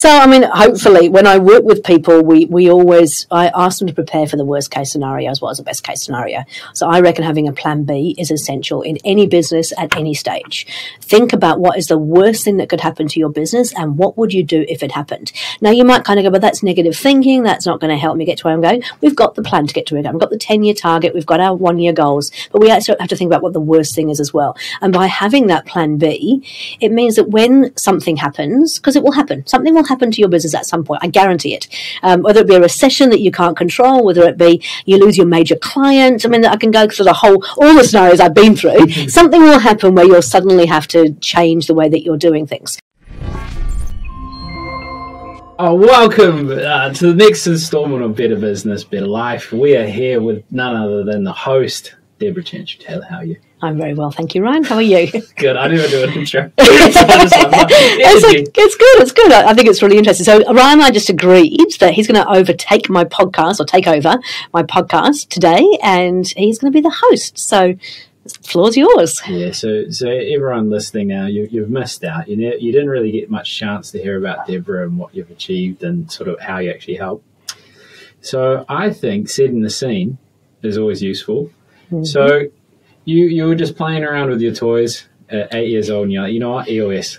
So, I mean, hopefully when I work with people, I ask them to prepare for the worst case scenario as well as the best case scenario. So I reckon having a plan B is essential in any business at any stage. Think about what is the worst thing that could happen to your business and what would you do if it happened. Now, you might kind of go, but that's negative thinking. That's not going to help me get to where I'm going. We've got the plan to get to where I'm going. We've got the 10-year target. We've got our 1-year goals, but we also have to think about what the worst thing is as well. And by having that plan B, it means that when something happens, because it will happen, something will happen to your business at some point. I guarantee it. Whether it be a recession that you can't control, whether it be you lose your major client. I mean, I can go through all the scenarios I've been through. Something will happen where you'll suddenly have to change the way that you're doing things. Oh, welcome to the next installment of Better Business, Better Life. We are here with none other than the host, Debra Chantry-Taylor. How are you? I'm very well, thank you, Ryan. How are you? Good. I never do an intro. It's good. I think it's really interesting. So Ryan and I just agreed that he's going to take over my podcast today, and he's going to be the host. So the floor's yours. Yeah, so everyone listening now, you've missed out. You didn't really get much chance to hear about Debra and what you've achieved and sort of how you actually help. So I think setting the scene is always useful. Mm-hmm. So you were just playing around with your toys at 8 years old, and you're like, you know what, EOS.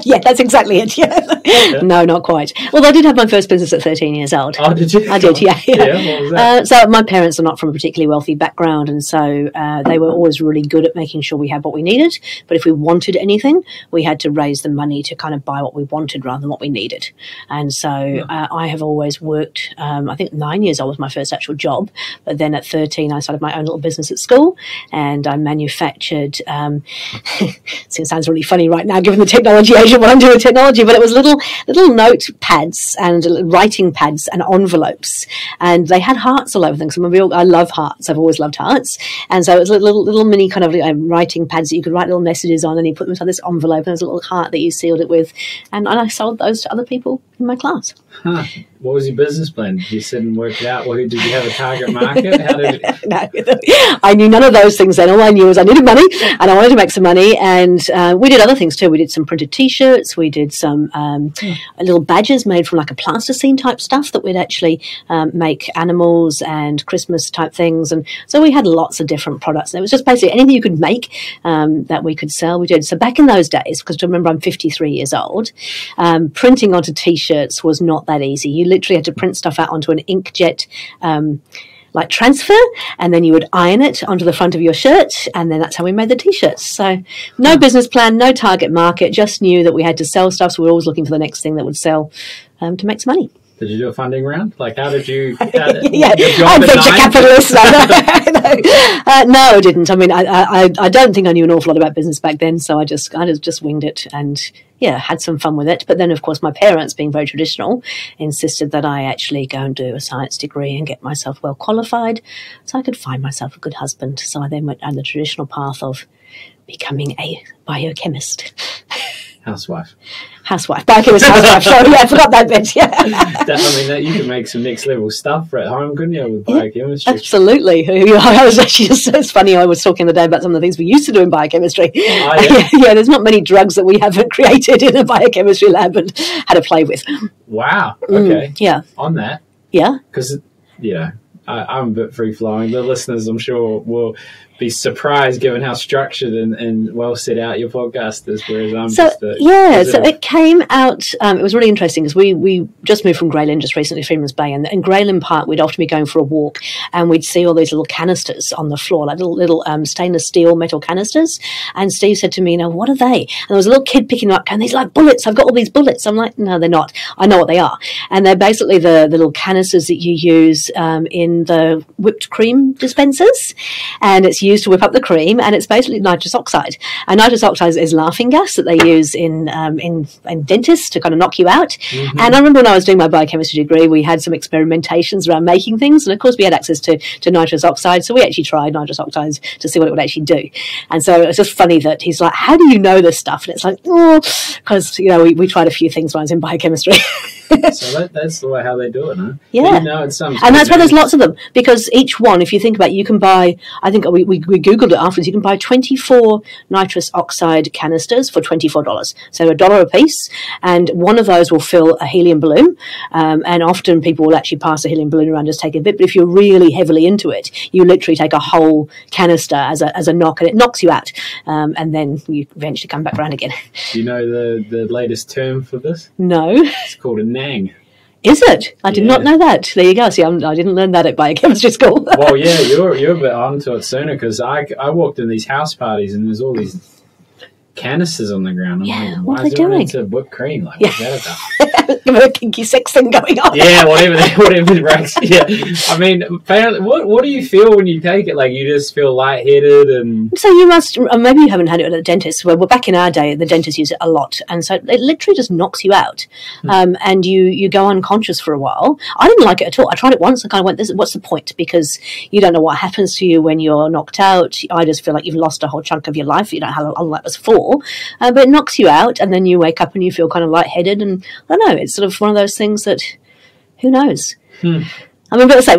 Yeah, that's exactly it. Yeah. No, not quite. Well, I did have my first business at 13 years old. Oh, did you? I did, yeah. What was that? So my parents are not from a particularly wealthy background, and so they were always really good at making sure we had what we needed. But if we wanted anything, we had to raise the money to kind of buy what we wanted rather than what we needed. And so I have always worked, I think 9 years old was my first actual job. But then at 13, I started my own little business at school, and I manufactured, it sounds really funny right now given the technology age of what I'm doing with technology, but it was little notepads and writing pads and envelopes, and they had hearts all over them. I love hearts. I've always loved hearts, and so it was little mini kind of writing pads that you could write little messages on, and you put them inside this envelope, and there's a little heart that you sealed it with, and I sold those to other people in my class. Huh. What was your business plan? Did you sit and work it out? Well, did you have a target market? How did it... No, I knew none of those things then. All I knew was I needed money and I wanted to make some money, and we did other things too. We did some printed T-shirts. We did some little badges made from like a plasticine type stuff that we'd actually make animals and Christmas type things, and so we had lots of different products. And it was just basically anything you could make that we could sell, we did. So back in those days, because remember I'm 53 years old, printing onto T-shirts was not that easy. You literally had to print stuff out onto an inkjet like transfer, and then you would iron it onto the front of your shirt, and then that's how we made the T-shirts. So no business plan, no target market, just knew that we had to sell stuff, so we were always looking for the next thing that would sell to make some money. Did you do a funding round? Like, how did you... yeah, I'm venture capitalist. No, I didn't. I mean, I don't think I knew an awful lot about business back then, so I just winged it and, yeah, had some fun with it. But then, of course, my parents, being very traditional, insisted that I actually go and do a science degree and get myself well qualified so I could find myself a good husband. So I then went down the traditional path of becoming a biochemist. Housewife. Biochemist housewife. Sorry, I forgot that bit. Yeah. You can make some next level stuff at home, couldn't you, with biochemistry? Absolutely. I was actually it's funny. I was talking the other day about some of the things we used to do in biochemistry. Oh, yeah. There's not many drugs that we haven't created in a biochemistry lab and had to play with. Wow. Okay. Yeah. On that. Yeah. Because I'm a bit free flowing. The listeners, I'm sure, will be surprised given how structured and well set out your podcast is, whereas I'm so it came out, it was really interesting because we just moved from Greyland just recently, Freeman's Bay, and in Greyland Park we'd often be going for a walk and we'd see all these little canisters on the floor, like little stainless steel metal canisters, and Steve said to me, "Now what are they?" And there was a little kid picking them up going, "These are like bullets, I've got all these bullets." I'm like, "No, they're not. I know what they are." And they're basically the little canisters that you use in the whipped cream dispensers, and it's used to whip up the cream, and it's basically nitrous oxide. And nitrous oxide is laughing gas that they use in dentists to kind of knock you out. Mm-hmm. And I remember when I was doing my biochemistry degree, we had some experimentations around making things, and of course we had access to nitrous oxide, so we actually tried nitrous oxides to see what it would actually do. And so it was just funny that he's like, "How do you know this stuff?" And it's like, because we tried a few things when I was in biochemistry. So that's the way how they do it, huh? Yeah. It's and that's why there's lots of them, because each one, if you think about it, you can buy, I think we Googled it afterwards, you can buy 24 nitrous oxide canisters for $24. So $1 a piece, and one of those will fill a helium balloon, and often people will actually pass a helium balloon around, just take a bit, but if you're really heavily into it, you literally take a whole canister as a knock, and it knocks you out, and then you eventually come back around again. Do you know the latest term for this? No. It's called a nang. Is it? I did not know that. There you go. See, I didn't learn that at biochemistry school. Well, yeah, you're a bit onto it sooner, because I walked in these house parties and there's all these canisters on the ground. I'm like, what why are they is everyone doing? into whipped cream? Like, what's that about? A kinky sex thing going on. Yeah, whatever breaks. Yeah, I mean, apparently, what do you feel when you take it? Like, you just feel lightheaded and. So you must, maybe you haven't had it at a dentist. Well, back in our day, the dentists use it a lot, and so it literally just knocks you out, and you go unconscious for a while. I didn't like it at all. I tried it once and kind of went, what's the point? Because you don't know what happens to you when you're knocked out. I just feel like you've lost a whole chunk of your life. You don't know how long that was for, but it knocks you out, and then you wake up and you feel kind of lightheaded, and I don't know. It's sort of one of those things that, who knows? I mean, but say,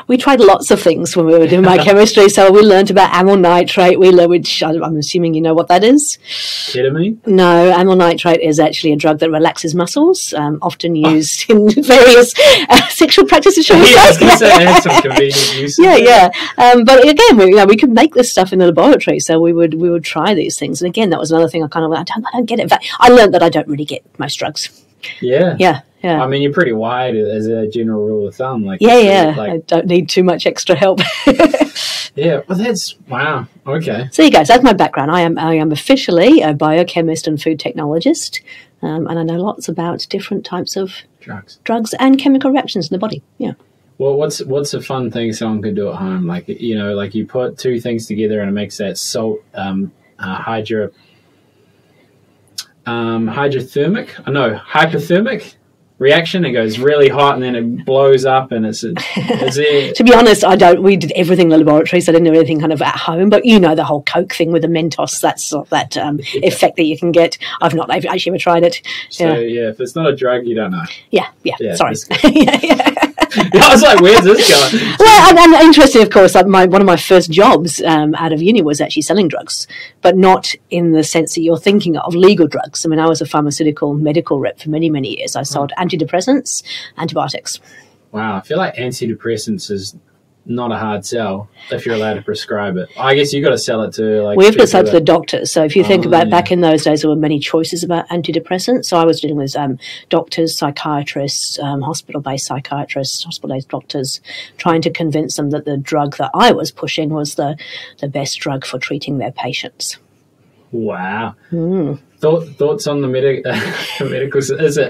we tried lots of things when we were doing biochemistry. So we learned about amyl nitrate. We learned, which I'm assuming you know what that is. Ketamine? No, amyl nitrate is actually a drug that relaxes muscles, often used in various sexual practices. Yeah, I was going to say, it has some convenient uses. Yeah. But again, we could make this stuff in the laboratory, so we would try these things. And again, that was another thing I don't get it. In fact, I learned that I don't really get most drugs. Yeah. I mean, you're pretty wide as a general rule of thumb. Like, I don't need too much extra help. Yeah, well, wow. Okay. So you go. So that's my background. I am officially a biochemist and food technologist, and I know lots about different types of drugs and chemical reactions in the body. Yeah. Well, what's a fun thing someone could do at home? Like, like you put two things together and it makes that hypothermic reaction. It goes really hot and then it blows up, and it's it. To be honest, we did everything in the laboratory, so I didn't do anything kind of at home, but the whole Coke thing with the Mentos, that's that effect that you can get. I've actually ever tried it. So if it's not a drug, you don't know. Yeah, sorry. I was like, where's this going? Well, and interesting, of course, like one of my first jobs out of uni was actually selling drugs, but not in the sense that you're thinking of legal drugs. I mean, I was a pharmaceutical medical rep for many, many years. I sold antidepressants, antibiotics. Wow, I feel like antidepressants is not a hard sell if you're allowed to prescribe it. I guess you got to sell it to we have to sell it to the doctors. So if you think about back in those days, there were many choices about antidepressants. So I was dealing with doctors, psychiatrists, hospital-based psychiatrists, hospital-based doctors, trying to convince them that the drug that I was pushing was the best drug for treating their patients. Wow. Thoughts on the medical?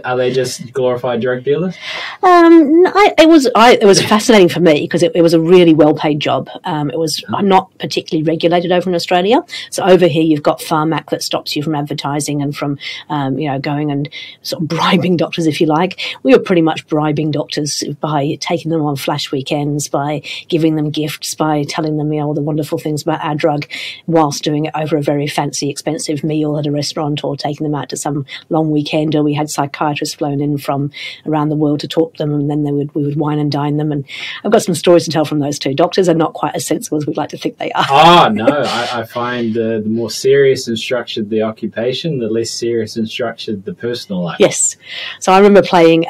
Are they just glorified drug dealers? It was fascinating for me because it was a really well-paid job. It was not particularly regulated over in Australia. So over here, you've got Pharmac that stops you from advertising and from going and sort of bribing doctors, if you like. We were pretty much bribing doctors by taking them on flash weekends, by giving them gifts, by telling them all the wonderful things about our drug, whilst doing it over a very fancy, expensive meal at a restaurant, or taking them out to some long weekend. Or we had psychiatrists flown in from around the world to talk to them, and then we would wine and dine them. And I've got some stories to tell from those too. Doctors are not quite as sensible as we'd like to think they are. Oh, no. I find the more serious and structured the occupation, the less serious and structured the personal life. Yes. So I remember playing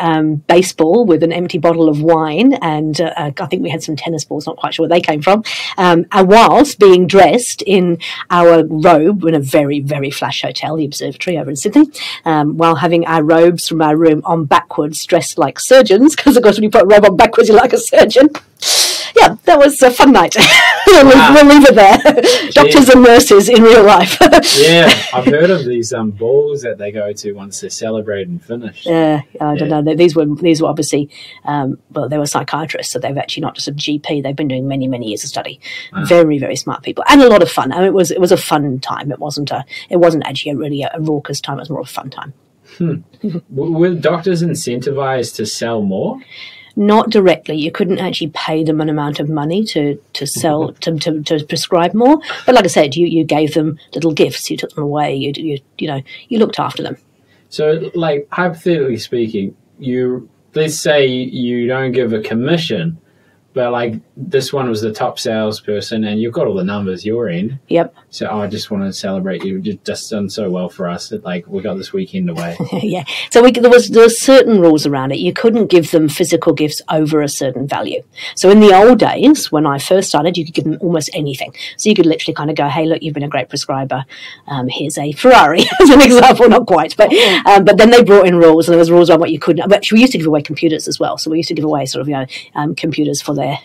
baseball with an empty bottle of wine, and I think we had some tennis balls, not quite sure where they came from, whilst being dressed in our robe in a very, very flash hotel, the Observatory over in Sydney, while having our robes from our room on backwards, dressed like surgeons, because of course when you put a robe on backwards you're like a surgeon. Yeah, that was a fun night. We'll leave it there. Doctors and nurses in real life. Yeah, I've heard of these balls that they go to once they're celebrated and finished. I don't know. These were obviously, they were psychiatrists, so they've actually not just a GP. They've been doing many, many years of study. Very, very smart people, and a lot of fun. I mean, it was a fun time. It wasn't actually really a raucous time. It was more of a fun time. Were doctors incentivized to sell more? Not directly. You couldn't actually pay them an amount of money to sell to prescribe more. But like I said, you gave them little gifts. You took them away. You looked after them. So, like, hypothetically speaking, let's say you don't give a commission, but like this one was the top salesperson, and you've got all the numbers you're in. Yep. So I just want to celebrate you. You've just done so well for us that like we got this weekend away. Yeah. So there was certain rules around it. You couldn't give them physical gifts over a certain value. So in the old days, when I first started, you could give them almost anything. So you could literally kind of go, hey, look, you've been a great prescriber. Here's a Ferrari as an example. Not quite, but then they brought in rules, and there was rules on what you couldn't. But we used to give away computers as well. So we used to give away sort of computers for their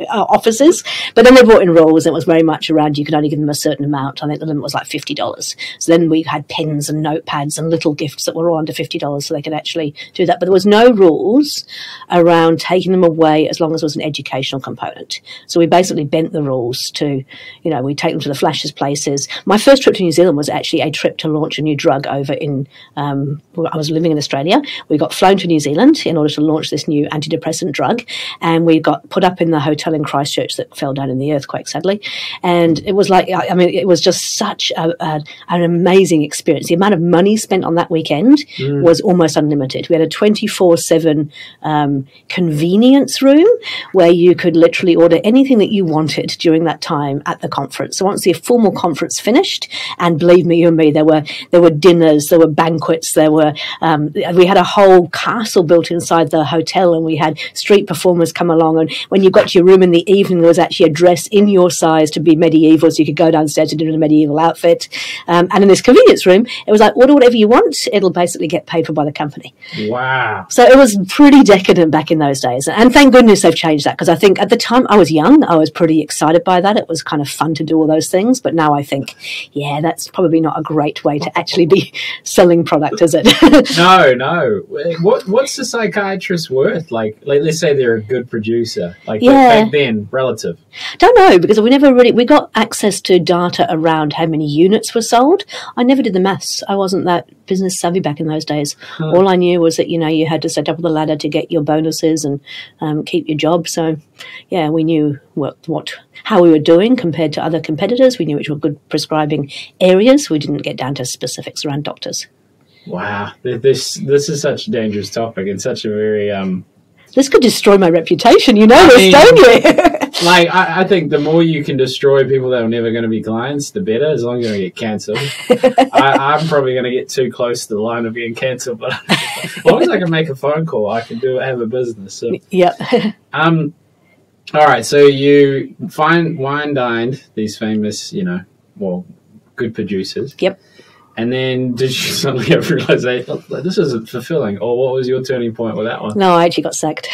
offices. But then they brought in rules, and it was very much around you could only give them a certain amount. I think the limit was like $50. So then we had pens and notepads and little gifts that were all under $50 so they could actually do that. But there was no rules around taking them away as long as there was an educational component. So we basically bent the rules to, we take them to the flashes places. My first trip to New Zealand was actually a trip to launch a new drug over in, I was living in Australia. We got flown to New Zealand in order to launch this new antidepressant drug, and we got put up in the hotel in Christchurch that fell down in the earthquake, sadly. And it was like, it was just such an amazing experience. The amount of money spent on that weekend was almost unlimited. We had a 24/7 convenience room where you could literally order anything that you wanted during that time at the conference. So once the formal conference finished, and believe me, you and me, there were dinners, there were banquets, we had a whole castle built inside the hotel, and we had street performers come along. And when you got to your room in the evening, there was actually a dress in your size to be medieval, so you could go downstairs and do a medieval outfit. And in this convenience room, it was like, order whatever you want. It'll basically get paid for by the company. Wow. So it was pretty decadent back in those days. And thank goodness they've changed that, because I think at the time I was young, I was pretty excited by that. It was kind of fun to do all those things. But now I think, yeah, that's probably not a great way to actually be selling product, is it? No. What's the psychiatrist worth? Like, let's say they're a good producer. Like, back then, relative. Don't know, because we got access to data around how many units were sold. I never did the maths. I wasn't that business savvy back in those days. All I knew was that, you had to set up the ladder to get your bonuses and keep your job. So, yeah, we knew how we were doing compared to other competitors. We knew which were good prescribing areas. We didn't get down to specifics around doctors. Wow. This is such a dangerous topic and such a very... This could destroy my reputation, don't you? Like, I think the more you can destroy people that are never going to be clients, the better, as long as you're going to get cancelled. I'm probably going to get too close to the line of being cancelled, but as long as I can make a phone call, I can have a business. So. Yeah. All right, so you wine-dined these famous, good producers. Yep. And then did you suddenly have realization, this isn't fulfilling? Or what was your turning point with that one? No, I actually got sacked.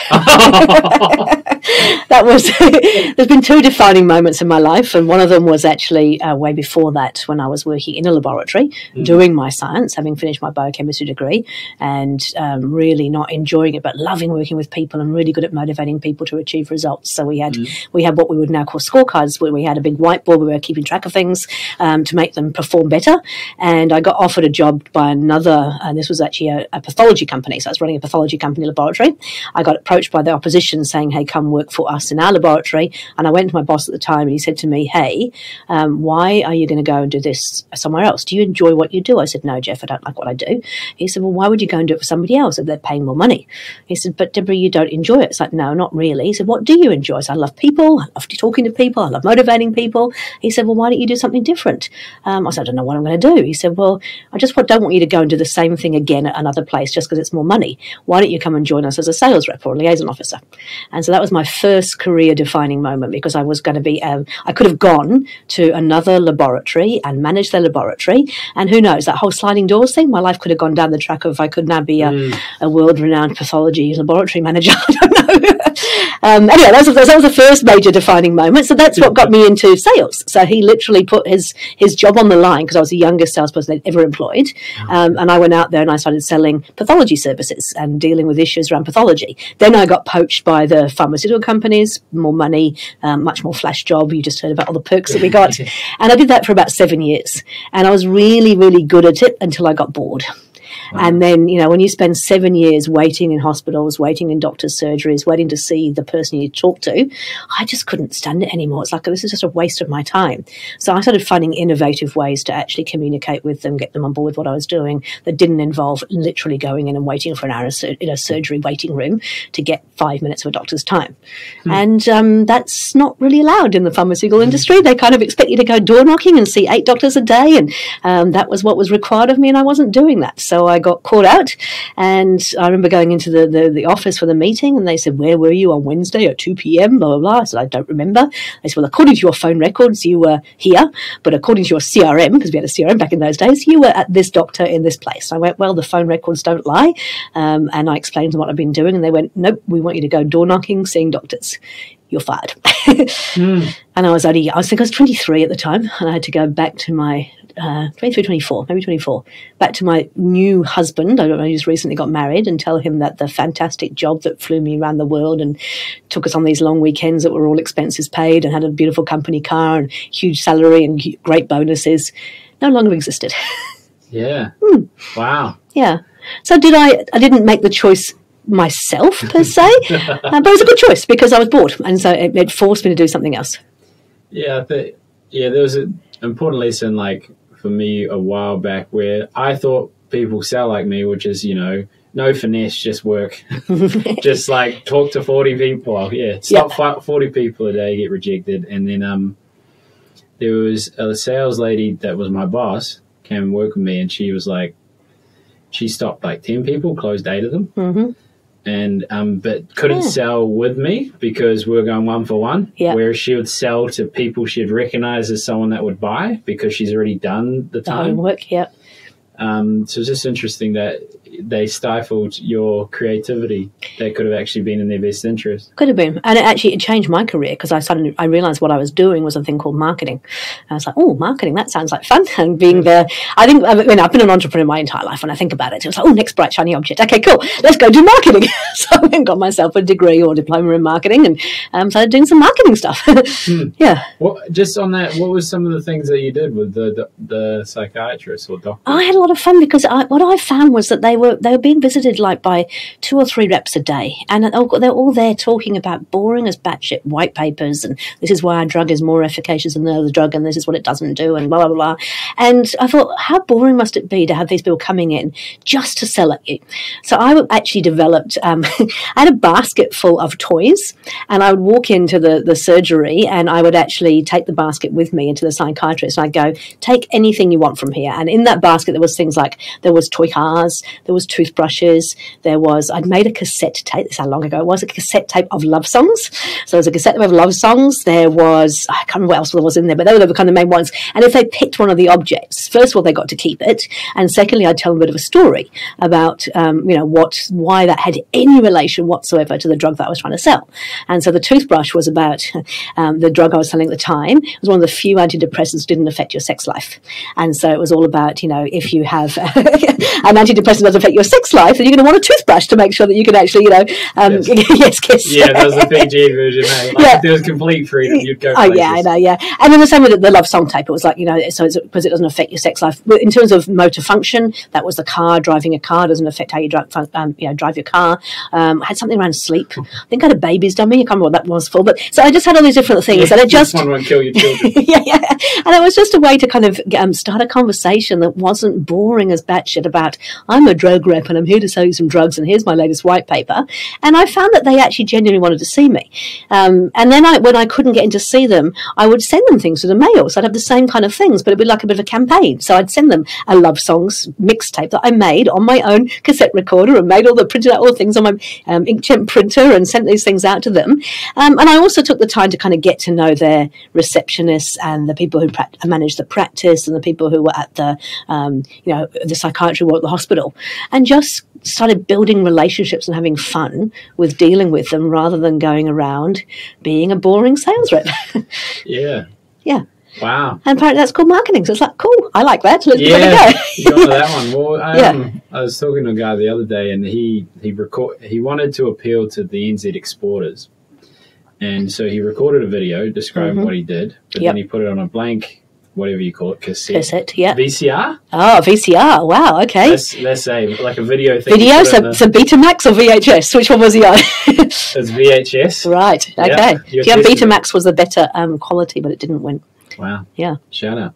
There's been two defining moments in my life, and one of them was actually way before that, when I was working in a laboratory doing my science, having finished my biochemistry degree, and really not enjoying it, but loving working with people and really good at motivating people to achieve results. So we had what we would now call scorecards, where we had a big whiteboard where we were keeping track of things to make them perform better. And I got offered a job by another, and this was actually a pathology company. So I was running a pathology company laboratory. I got approached by the opposition saying, hey, come work for us in our laboratory. And I went to my boss at the time, and he said to me, hey, why are you going to go and do this somewhere else? Do you enjoy what you do? I said, no, Jeff, I don't like what I do. He said, well, why would you go and do it for somebody else if they're paying more money? He said, but Debra, you don't enjoy it. It's like, no, not really. He said, what do you enjoy? I said, I love people. I love talking to people. I love motivating people. He said, well, why don't you do something different? I said, I don't know what I'm going to do. He said, well, I just don't want you to go and do the same thing again at another place just because it's more money. Why don't you come and join us as a sales rep or a liaison officer? And so that was my first career defining moment, because I was going to be, I could have gone to another laboratory and managed their laboratory. And who knows, that whole sliding doors thing, my life could have gone down the track of I could now be a world-renowned pathology laboratory manager. I don't know. Anyway, that was the first major defining moment. So that's what got me into sales. So he literally put his job on the line, because I was the youngest salesperson they'd ever employed. And I went out there and I started selling pathology services and dealing with issues around pathology. Then I got poached by the pharmaceutical companies, more money, much more flash job. You just heard about all the perks that we got. And I did that for about 7 years. And I was really, really good at it until I got bored. And then, you know, when you spend 7 years waiting in hospitals, waiting in doctors' surgeries, waiting to see the person you talk to, I just couldn't stand it anymore. It's like, this is just a waste of my time. So I started finding innovative ways to actually communicate with them, get them on board with what I was doing that didn't involve literally going in and waiting for an hour in a surgery waiting room to get 5 minutes of a doctor's time. And that's not really allowed in the pharmaceutical industry. They kind of expect you to go door knocking and see 8 doctors a day. And that was what was required of me, and I wasn't doing that. So I got caught out, and I remember going into the office for the meeting, and they said, "Where were you on Wednesday at 2 p.m., blah, blah, blah." I said, "I don't remember." They said, "Well, according to your phone records, you were here, but according to your CRM," because we had a CRM back in those days, "you were at this doctor in this place." I went, "Well, the phone records don't lie." And I explained to them what I've been doing, and they went, "Nope, we want you to go door knocking, seeing doctors. You're fired." And I think I was 23 at the time, and I had to go back to my 23, 24, maybe 24, back to my new husband. I don't know, he just recently got married, and tell him that the fantastic job that flew me around the world and took us on these long weekends that were all expenses paid and had a beautiful company car and huge salary and great bonuses no longer existed. Yeah. Wow. Yeah. So I didn't make the choice myself per se, but it was a good choice because I was bored, and so it forced me to do something else. Yeah, there was an important lesson, like, for me a while back where I thought people sell like me, which is, you know, no finesse, just work. Just like talk to 40 people. Stop 40 people a day, get rejected. And then there was a sales lady that was my boss, came and work with me, and she was like, she stopped like 10 people, closed 8 of them. And but couldn't sell with me because we were going 1 for 1. Whereas she would sell to people she'd recognize as someone that would buy because she's already done the time. Homework, So it's just interesting that they stifled your creativity that could have actually been in their best interest. Could have been. And it changed my career because I realized what I was doing was a thing called marketing. And I was like, oh, marketing, that sounds like fun. And being I've been an entrepreneur my entire life. When I think about it, it was like, oh, next bright, shiny object. Okay, cool. Let's go do marketing. So I went and got myself a degree or diploma in marketing and started doing some marketing stuff. Yeah. Well, just on that, what was some of the things that you did with the psychiatrist or doctor? I had a lot of fun because what I found was that they were being visited like by 2 or 3 reps a day, and they're all there talking about boring as batshit white papers, and this is why our drug is more efficacious than the other drug, and this is what it doesn't do, and blah blah blah. And I thought, how boring must it be to have these people coming in just to sell at you? So I actually developed. I had a basket full of toys, and I would walk into the surgery, and I would actually take the basket with me into the psychiatrist. And I'd go, take anything you want from here, and in that basket there was things like there was toy cars, there was toothbrushes, I'd made a cassette tape, this is how long ago it was, a cassette tape of love songs. So there was a cassette tape of love songs, there was, I can't remember what else there was in there, but they were the kind of main ones. And if they picked one of the objects, first of all, they got to keep it, and secondly, I'd tell them a bit of a story about, why that had any relation whatsoever to the drug that I was trying to sell. And so the toothbrush was about the drug I was selling at the time. It was one of the few antidepressants that didn't affect your sex life. And so it was all about, if you have an antidepressant doesn't affect your sex life, then you're going to want a toothbrush to make sure that you can actually, yes. Kiss. Yeah, that was the PG version, mate. Like, if there was complete freedom, you'd go places. Yeah, I know, yeah. And then the same with the love song tape. It was like, so it's because it doesn't affect your sex life. But in terms of motor function, that was the car. Driving a car doesn't affect how you drive your car. I had something around sleep. I think I had a baby's dummy. I can't remember what that was for. But so I just had all these different things. Yeah, and it just one won't kill your children. yeah. And it was just a way to kind of start a conversation that wasn't boring as batshit about, I'm a drug rep and I'm here to sell you some drugs and here's my latest white paper. And I found that they actually genuinely wanted to see me. And then when I couldn't get in to see them, I would send them things to the mail. So I'd have the same kind of things, but it'd be like a bit of a campaign. So I'd send them a love songs mixtape that I made on my own cassette recorder and printed out all the things on my inkjet printer and sent these things out to them. And I also took the time to kind of get to know their receptionists and the people who managed the practice and the people who were at the psychiatry ward at the hospital, and just started building relationships and having fun with dealing with them rather than going around being a boring sales rep. Yeah. Wow. And apparently that's called marketing. So it's like, cool, I like that. Let's give it a go. You got that one. Well, I was talking to a guy the other day, and he wanted to appeal to the NZ exporters. And so he recorded a video describing what he did, but then he put it on a blank whatever you call it, cassette, yeah. VCR? Oh, VCR, wow, okay. Let's say, like a video thing. Video, so Betamax or VHS? Which one was he on? It's VHS. Right, okay. Yeah, Betamax was the better quality, but it didn't win. Wow. Yeah. Shout out.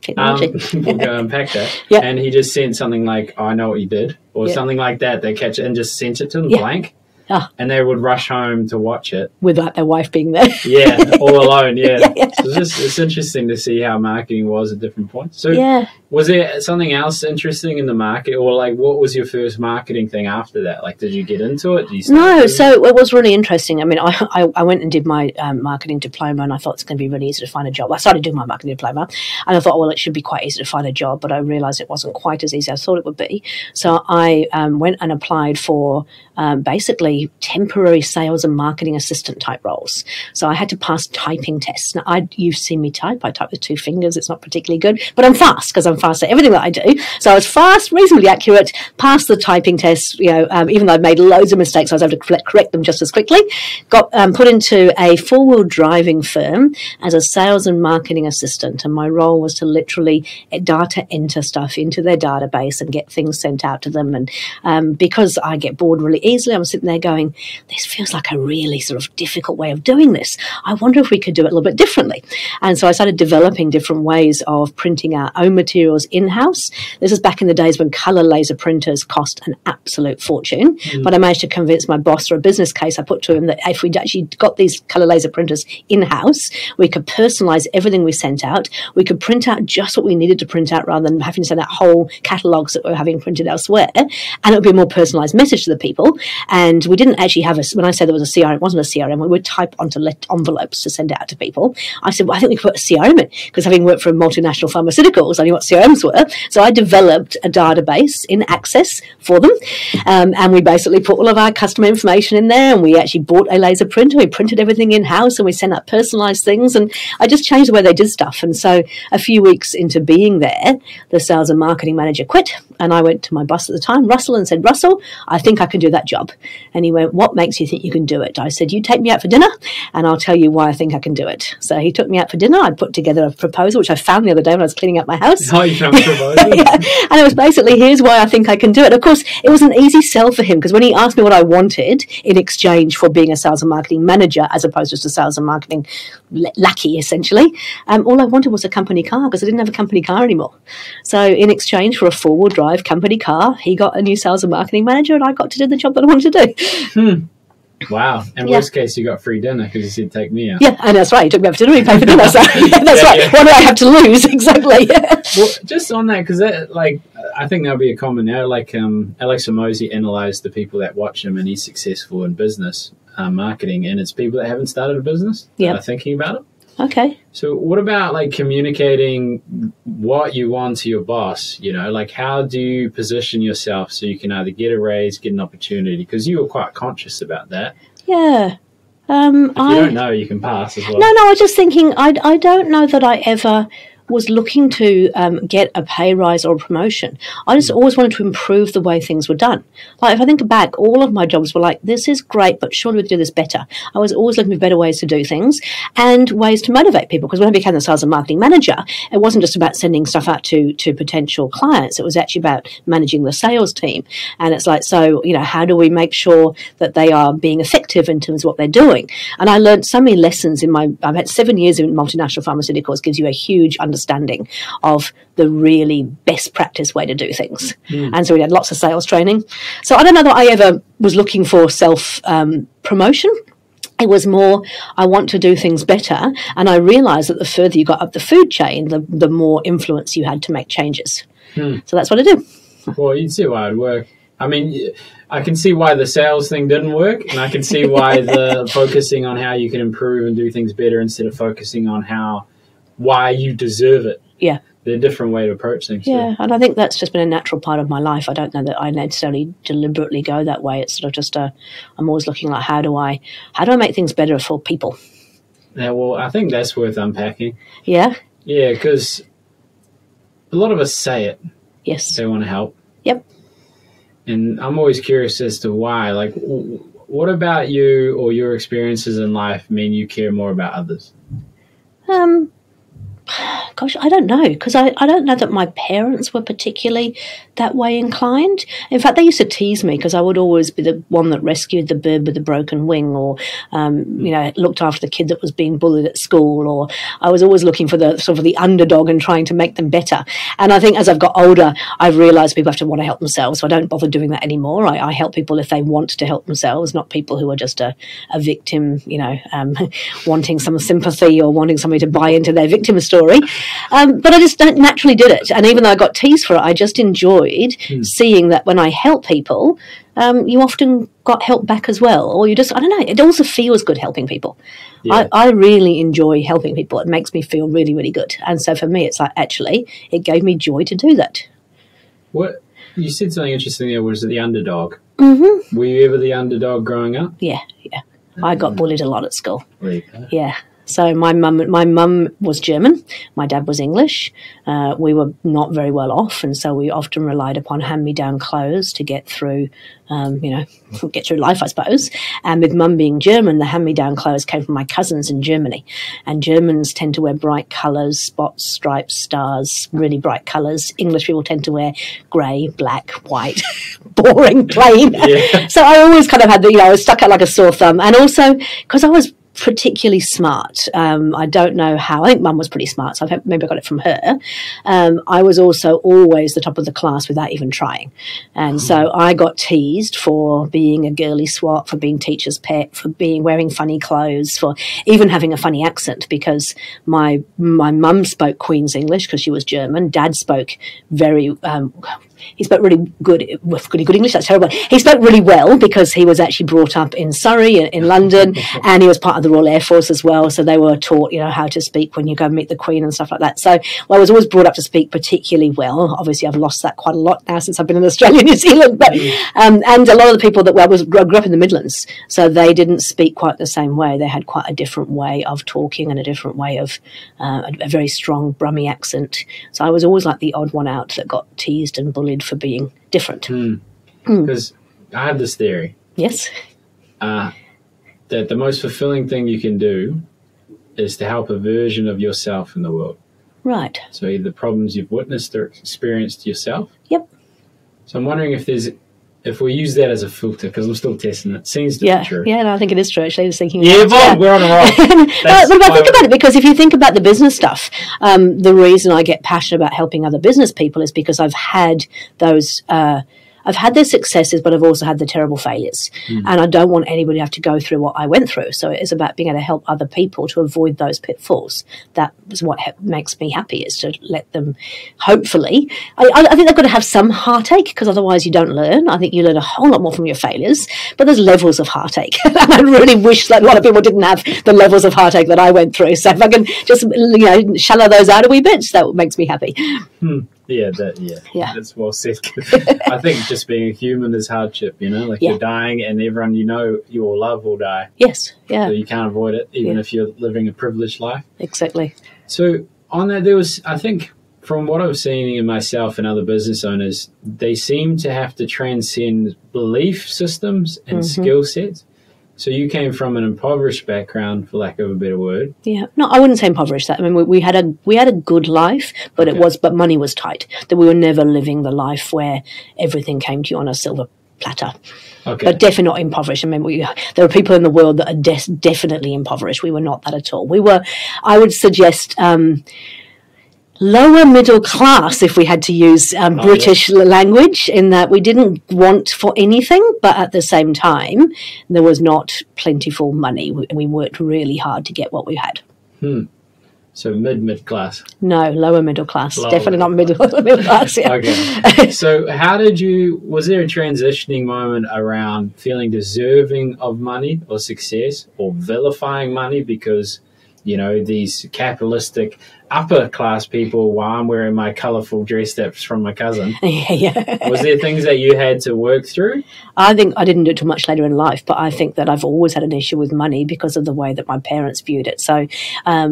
Technology. We'll go unpack that. Yeah. And he just sent something like, I know what you did, or something like that. They catch it and just sent it to them blank. And they would rush home to watch it. Without their wife being there. Yeah, all alone, yeah. So it's interesting to see how marketing was at different points. So was there something else interesting in the market, or like what was your first marketing thing after that? Like, did you get into it? No, so it was really interesting. I mean, I went and did my marketing diploma, and I thought it's going to be really easy to find a job. I started doing my marketing diploma, and I thought, well, it should be quite easy to find a job, but I realised it wasn't quite as easy as I thought it would be. So I went and applied for basically temporary sales and marketing assistant type roles. So I had to pass typing tests. Now, you've seen me type. I type with 2 fingers. It's not particularly good, but I'm fast because I'm fast at everything that I do. So I was fast, reasonably accurate, passed the typing tests, even though I'd made loads of mistakes, I was able to correct them just as quickly. Got put into a 4-wheel driving firm as a sales and marketing assistant. And my role was to literally data enter stuff into their database and get things sent out to them. And because I get bored really easily, I'm sitting there going, this feels like a really sort of difficult way of doing this. I wonder if we could do it a little bit differently. And so I started developing different ways of printing our own materials in-house. This is back in the days when colour laser printers cost an absolute fortune. But I managed to convince my boss through a business case I put to him that if we'd actually got these colour laser printers in-house, we could personalise everything we sent out. We could print out just what we needed to print out rather than having to send out whole catalogues that we were having printed elsewhere. And it would be a more personalised message to the people. And we didn't actually have when I said there was a CRM, it wasn't a CRM. We would type onto envelopes to send it out to people. I said, well, I think we could put a CRM in, because having worked for multinational pharmaceuticals, I knew what CRMs were. So I developed a database in Access for them. And we basically put all of our customer information in there, and we actually bought a laser printer. We printed everything in-house, and we sent out personalised things. And I just changed the way they did stuff. And so a few weeks into being there, the sales and marketing manager quit. And I went to my boss at the time, Russell, and said, Russell, I think I can do that job. And he went, what makes you think you can do it? I said, you take me out for dinner and I'll tell you why I think I can do it. So he took me out for dinner. I put together a proposal, which I found the other day when I was cleaning up my house. Oh, you found a proposal? Yeah. And it was basically, here's why I think I can do it. Of course, it was an easy sell for him, because when he asked me what I wanted in exchange for being a sales and marketing manager as opposed to just a sales and marketing lackey, essentially, all I wanted was a company car, because I didn't have a company car anymore. So in exchange for a 4-wheel drive company car, he got a new sales and marketing manager, and I got to do the job that I wanted to do. Wow. And worst case, you got free dinner because you said, take me out. Yeah, and that's right. He took me out for dinner. He paid for dinner. So that's right. Yeah. What do I have to lose? Exactly. Well, just on that, because I think that'll be a common now. Like Alex Hormozi analysed the people that watch him, and he's successful in business marketing, and it's people that haven't started a business that are thinking about it. Okay. So what about like communicating what you want to your boss? Like how do you position yourself so you can either get a raise, get an opportunity? Because you were quite conscious about that. Yeah. If you don't know, you can pass as well. No, I was just thinking, I don't know that I ever was looking to get a pay rise or a promotion. I just always wanted to improve the way things were done. Like, if I think back, all of my jobs were like, this is great, but surely we could do this better. I was always looking for better ways to do things and ways to motivate people. Because when I became the sales and marketing manager, it wasn't just about sending stuff out to potential clients. It was actually about managing the sales team. And it's like, so, how do we make sure that they are being effective in terms of what they're doing? And I learned so many lessons I've had 7 years in multinational pharmaceuticals, gives you a huge understanding of the really best practice way to do things. And so we had lots of sales training. So I don't know that I ever was looking for self-promotion. It was more, I want to do things better. And I realized that the further you got up the food chain, the more influence you had to make changes. So that's what I do. Well, you'd see why it would work. I mean, I can see why the sales thing didn't work, and I can see why the focusing on how you can improve and do things better instead of focusing on why you deserve it. Yeah. They're a different way to approach things. Yeah, and I think that's just been a natural part of my life. I don't know that I necessarily deliberately go that way. It's sort of just I'm always looking like, how do I make things better for people? Yeah, well, I think that's worth unpacking. Yeah? Yeah, because a lot of us say it. Yes. They want to help. Yep. And I'm always curious as to why. Like, what about you or your experiences in life mean you care more about others? Gosh, I don't know, because I don't know that my parents were particularly that way inclined. In fact, they used to tease me because I would always be the one that rescued the bird with the broken wing, or looked after the kid that was being bullied at school, or I was always looking for the sort of the underdog and trying to make them better. And I think as I've got older, I've realised people have to want to help themselves, so I don't bother doing that anymore. I help people if they want to help themselves, not people who are just a victim, wanting some sympathy or wanting somebody to buy into their victim story. But I just naturally did it. And even though I got teased for it, I just enjoyed seeing that when I help people, you often got help back as well. Or you just, I don't know, it also feels good helping people. Yeah. I really enjoy helping people. It makes me feel really, really good. And so for me, it's like, actually, it gave me joy to do that. What you said something interesting there, was the underdog. Mm-hmm. Were you ever the underdog growing up? Yeah. I got bullied a lot at school. Really? Yeah. So my mum was German, my dad was English. We were not very well off, and so we often relied upon hand-me-down clothes to get through, get through life, I suppose. And with mum being German, the hand-me-down clothes came from my cousins in Germany. And Germans tend to wear bright colours, spots, stripes, stars, really bright colours. English people tend to wear grey, black, white, boring, plain. Yeah. So I always kind of had I was stuck out like a sore thumb. And also, because I was particularly smart. I don't know how. I think mum was pretty smart, so maybe I got it from her. I was also always the top of the class without even trying. And so I got teased for being a girly swat, for being teacher's pet, for wearing funny clothes, for even having a funny accent, because my mum spoke Queen's English because she was German. Dad spoke very... he spoke really good English. That's terrible. He spoke really well because he was actually brought up in Surrey, in London, and he was part of the Royal Air Force as well. So they were taught, how to speak when you go meet the Queen and stuff like that. So I was always brought up to speak particularly well. Obviously, I've lost that quite a lot now since I've been in Australia, New Zealand. But and a lot of the people that grew up in the Midlands, so they didn't speak quite the same way. They had quite a different way of talking and a different way of a very strong Brummie accent. So I was always like the odd one out that got teased and bullied for being different. Because I have this theory. Yes. That the most fulfilling thing you can do is to help a version of yourself in the world. Right. So either problems you've witnessed or experienced yourself. Yep. So I'm wondering if we use that as a filter, because I'm still testing it. Seems to be true. Yeah, no, I think it is true, actually. I was thinking we're on a roll. But I think about it, because if you think about the business stuff, the reason I get passionate about helping other business people is because I've had those... I've had their successes, but I've also had the terrible failures. And I don't want anybody to have to go through what I went through. So it's about being able to help other people to avoid those pitfalls. That is what makes me happy, is to let them, hopefully, I think they've got to have some heartache, because otherwise you don't learn. I think you learn a whole lot more from your failures, but there's levels of heartache. And I really wish that a lot of people didn't have the levels of heartache that I went through. So if I can just, shallow those out a wee bit, that makes me happy. Yeah, that's well said. I think just being a human is hardship, you're dying, and everyone you all love will die. Yes, yeah. So you can't avoid it, even if you're living a privileged life. Exactly. So on that, there was, I think, from what I've seen in myself and other business owners, they seem to have to transcend belief systems and skill sets. So you came from an impoverished background, for lack of a better word. Yeah, no, I wouldn't say impoverished. I mean, we had a good life, but but money was tight. That we were never living the life where everything came to you on a silver platter. Okay. But definitely not impoverished. I mean, there are people in the world that are definitely impoverished. We were not that at all. We were, I would suggest, lower middle class, if we had to use British language, in that we didn't want for anything, but at the same time, there was not plentiful money. We worked really hard to get what we had. So mid class? No, lower middle class. Definitely not middle class. Yeah. Okay. So was there a transitioning moment around feeling deserving of money or success, or vilifying money because, these capitalistic upper class people, while I'm wearing my colourful dress that's from my cousin? Yeah. Was there things that you had to work through? I think I didn't do it too much later in life, but I think that I've always had an issue with money because of the way that my parents viewed it. So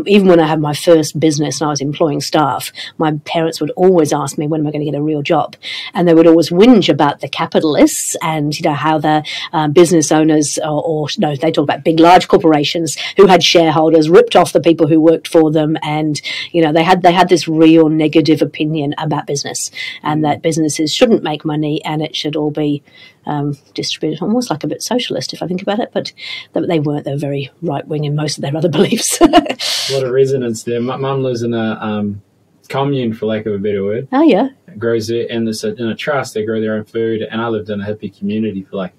even when I had my first business and I was employing staff, my parents would always ask me, when am I going to get a real job? And they would always whinge about the capitalists and, how the business owners they talk about big, large corporations who had shareholders, ripped off the people who worked for them, and, They had this real negative opinion about business, and that businesses shouldn't make money and it should all be distributed, almost like a bit socialist if I think about it, but they weren't. They're very right-wing in most of their other beliefs. A lot of resonance there. My mum lives in a commune, for lack of a better word. Oh, yeah. It grows it, and it's in a trust. They grow their own food, and I lived in a hippie community for like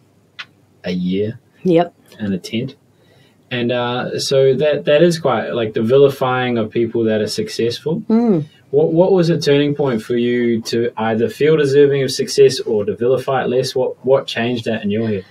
a year. Yep. In a tent. And so that is quite like the vilifying of people that are successful. What was a turning point for you to either feel deserving of success or to vilify it less? What changed that in your head?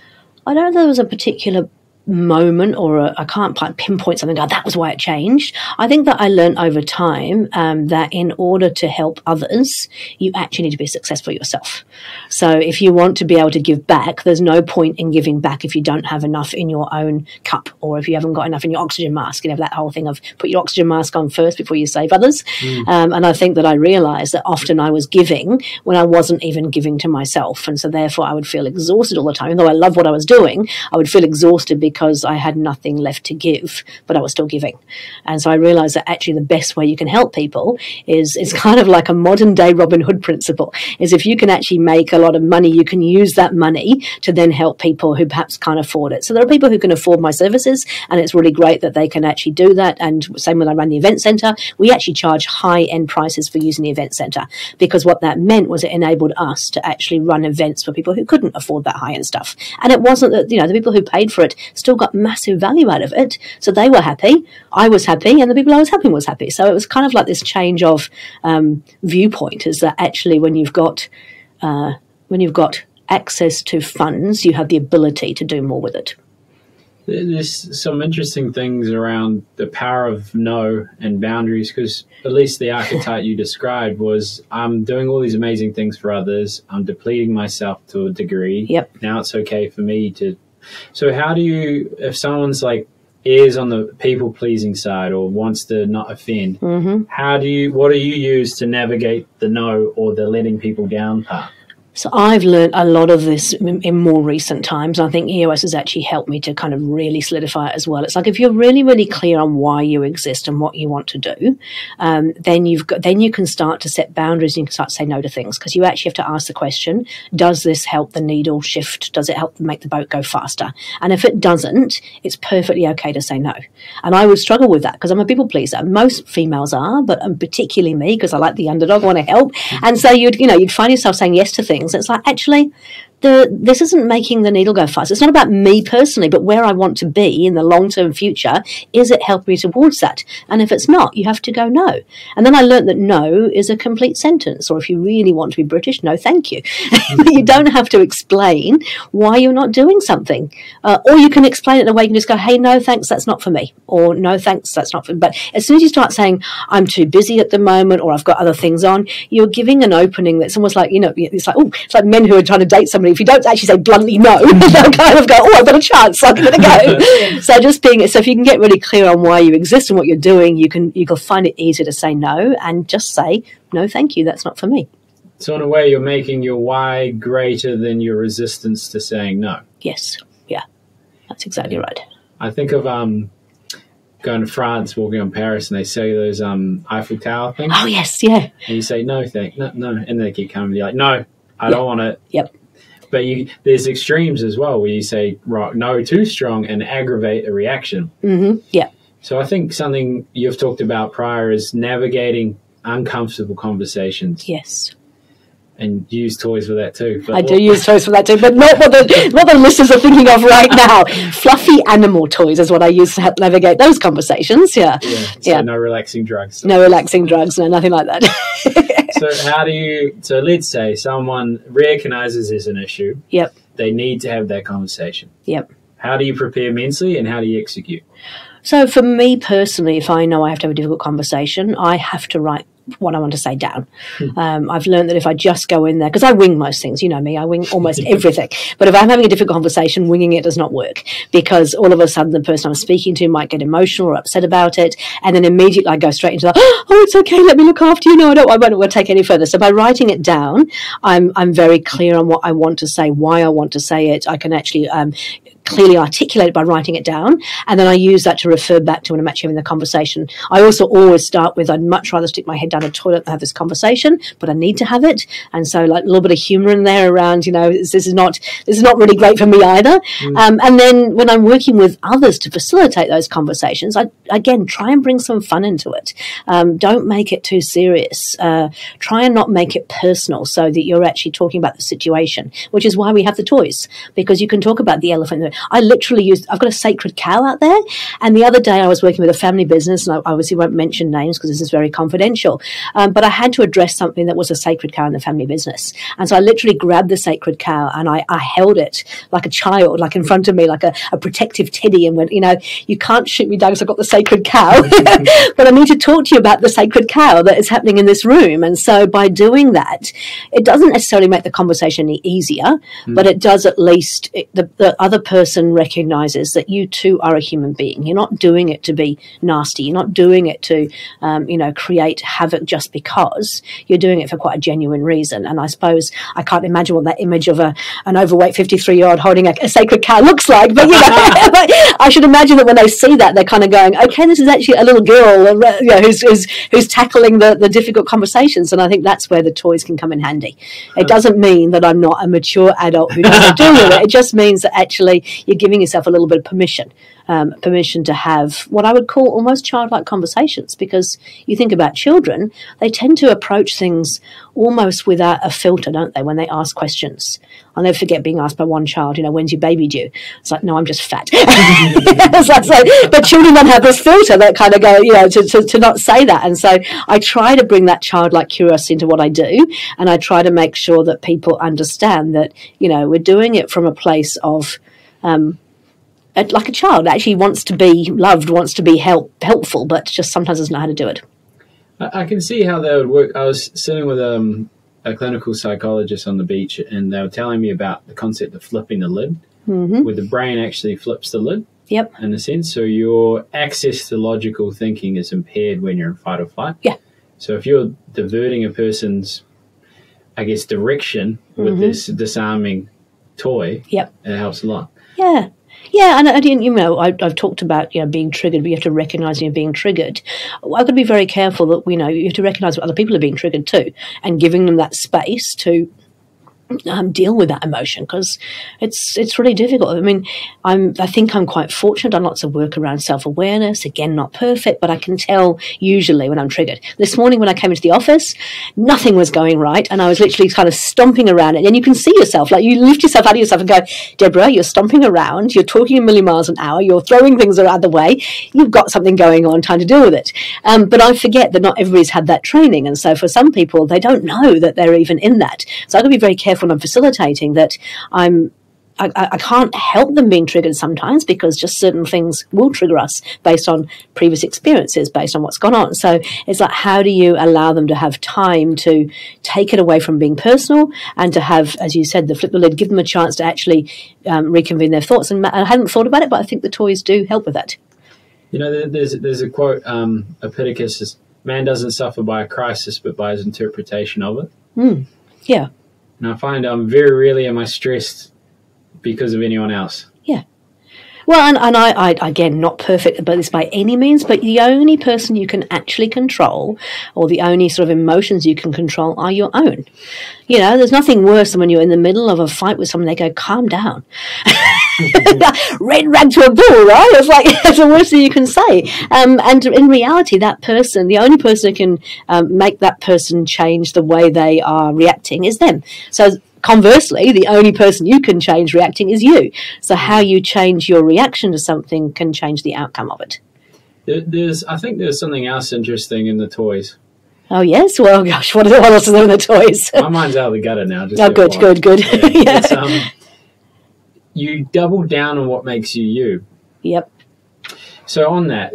I don't know if there was a particular moment or I can't pinpoint something, that was why it changed. I think that I learned over time that in order to help others, you actually need to be successful yourself. So if you want to be able to give back, there's no point in giving back if you don't have enough in your own cup, or if you haven't got enough in your oxygen mask. That whole thing of put your oxygen mask on first before you save others. And I think that I realized that often I was giving when I wasn't even giving to myself. And so therefore I would feel exhausted all the time. Even though I loved what I was doing, I would feel exhausted because I had nothing left to give, but I was still giving. And so I realized that actually the best way you can help people is kind of like a modern day Robin Hood principle, is if you can actually make a lot of money, you can use that money to then help people who perhaps can't afford it. So there are people who can afford my services, and it's really great that they can actually do that. And same when I ran the event center, we actually charge high-end prices for using the event center, because what that meant was it enabled us to actually run events for people who couldn't afford that high-end stuff. And it wasn't that, the people who paid for it still got massive value out of it. So they were happy, I was happy, and the people I was helping was happy. So it was kind of like this change of viewpoint, is that actually when you've got access to funds, you have the ability to do more with it. There's some interesting things around the power of no and boundaries, because at least the archetype you described was, I'm doing all these amazing things for others, I'm depleting myself to a degree. Yep. Now it's okay for me to. So how do you, if someone's like is on the people pleasing side or wants to not offend, what do you use to navigate the no or the letting people down part? So I've learned a lot of this in more recent times. I think EOS has actually helped me to kind of really solidify it as well. It's like if you're really, really clear on why you exist and what you want to do, then you can start to set boundaries and you can start to say no to things, because you actually have to ask the question, does this help the needle shift? Does it help make the boat go faster? And if it doesn't, it's perfectly okay to say no. And I would struggle with that because I'm a people pleaser. Most females are, but particularly me, because I like the underdog, I want to help. And so you'd find yourself saying yes to things. It's like, actually, this isn't making the needle go fast. It's not about me personally, but where I want to be in the long-term future. Is it helping me towards that? And if it's not, you have to go no. And then I learned that no is a complete sentence. Or if you really want to be British, no thank you. You don't have to explain why you're not doing something. Or you can explain it in a way you can just go, hey, no thanks, that's not for me. Or no thanks, that's not for me. But as soon as you start saying, I'm too busy at the moment, or I've got other things on, you're giving an opening that's almost like, it's like men who are trying to date somebody. If you don't actually say bluntly no, they'll kind of go, oh, I've got a chance, so I'm going to go. So if you can get really clear on why you exist and what you're doing, you'll find it easier to say no and just say, no, thank you, that's not for me. So in a way, you're making your why greater than your resistance to saying no. Yes, yeah, that's exactly right. I think of going to France, walking on Paris, and they sell you those Eiffel Tower things. Oh, yes, yeah. And you say, no, no. And they keep coming, you're like, no, I don't want it. Yep. But there's extremes as well where you say no too strong and aggravate a reaction. Mm-hmm. Yeah. So I think something you've talked about prior is navigating uncomfortable conversations. Yes. And you use toys for that too. I do use toys for that too, but not what the listeners are thinking of right now. Fluffy animal toys is what I use to help navigate those conversations. Yeah. So no relaxing drugs. No relaxing drugs. No, nothing like that. So let's say someone recognizes there's an issue. Yep. They need to have that conversation. Yep. How do you prepare mentally and how do you execute? So for me personally, if I know I have to have a difficult conversation, I have to write what I want to say down. I've learned that if I just go in there, because I wing most things, you know me, I wing almost everything. But if I'm having a difficult conversation, winging it does not work, because all of a sudden the person I'm speaking to might get emotional or upset about it, and then immediately I go straight into oh, it's okay, let me look after you. No, I won't take any further. So by writing it down, I'm very clear on what I want to say, why I want to say it. I can actually clearly articulate it by writing it down, and then I use that to refer back to when I'm actually having the conversation. I also always start with, I'd much rather stick my head down a toilet than have this conversation, but I need to have it. And so like a little bit of humor in there around, this is not really great for me either. And then when I'm working with others to facilitate those conversations, I again try and bring some fun into it. Don't make it too serious. Try and not make it personal so that you're actually talking about the situation, which is why we have the toys, because you can talk about the elephant. I literally I've got a sacred cow out there, and the other day I was working with a family business, and I obviously won't mention names because this is very confidential, but I had to address something that was a sacred cow in the family business. And so I literally grabbed the sacred cow and I held it like a child, like in front of me, like a protective teddy, and went, you can't shoot me down because I've got the sacred cow, but I need to talk to you about the sacred cow that is happening in this room. And so by doing that, it doesn't necessarily make the conversation any easier, but it does at least, the other person recognizes that you too are a human being. You're not doing it to be nasty. You're not doing it to, create havoc just because. You're doing it for quite a genuine reason. And I suppose I can't imagine what that image of an overweight 53-year-old holding a sacred cow looks like, but I should imagine that when they see that, they're kind of going, okay, this is actually a little girl who's tackling the difficult conversations. And I think that's where the toys can come in handy. It doesn't mean that I'm not a mature adult who knows what to do with it. It just means that actually you're giving yourself a little bit of permission to have what I would call almost childlike conversations, because you think about children, they tend to approach things almost without a filter, don't they, when they ask questions. I'll never forget being asked by one child, when's your baby due? It's like, no, I'm just fat. But children don't have this filter that kind of go, to not say that. And so I try to bring that childlike curiosity into what I do, and I try to make sure that people understand that, we're doing it from a place of like a child actually wants to be loved, wants to be helpful, but just sometimes doesn't know how to do it. I can see how that would work. I was sitting with a clinical psychologist on the beach, and they were telling me about the concept of flipping the lid, where the brain actually flips the lid. Yep. In a sense, so your access to logical thinking is impaired when you're in fight or flight. Yeah. So if you're diverting a person's, direction with this disarming toy, it helps a lot. Yeah. Yeah, and I've talked about being triggered, but you have to recognise you're being triggered. I've got to be very careful that you have to recognise that other people are being triggered too, and giving them that space to deal with that emotion, because it's really difficult. I think I'm quite fortunate. I've done lots of work around self-awareness. Again, not perfect, but I can tell usually when I'm triggered. This morning when I came into the office, nothing was going right, and I was literally kind of stomping around it. And you can see yourself, like you lift yourself out of yourself and go, Debra, you're stomping around, you're talking a million miles an hour, you're throwing things around the way, you've got something going on, time to deal with it. But I forget that not everybody's had that training, and so for some people, they don't know that they're even in that. So I've got to be very careful when I'm facilitating that I can't help them being triggered sometimes, because just certain things will trigger us based on previous experiences, based on what's gone on. So it's like, how do you allow them to have time to take it away from being personal, and to have, as you said, the flip the lid, give them a chance to actually reconvene their thoughts. And I hadn't thought about it, but I think the toys do help with that. There's a quote, Epictetus says, man doesn't suffer by a crisis, but by his interpretation of it. Yeah. And I find very rarely am I stressed because of anyone else. Yeah. Well, and I again, not perfect about this by any means, but the only person you can actually control, or the only sort of emotions you can control, are your own. There's nothing worse than when you're in the middle of a fight with someone, they go, calm down. Red rag to a bull, right? It's like, it's the worst thing you can say. And in reality, that person, the only person who can make that person change the way they are reacting is them. So conversely, the only person you can change reacting is you. So how you change your reaction to something can change the outcome of it. I think there's something else interesting in the toys. Oh, yes? Well, gosh, what else is there in the toys? My mind's out of the gutter now. Good. Yeah. You double down on what makes you you. Yep. So on that,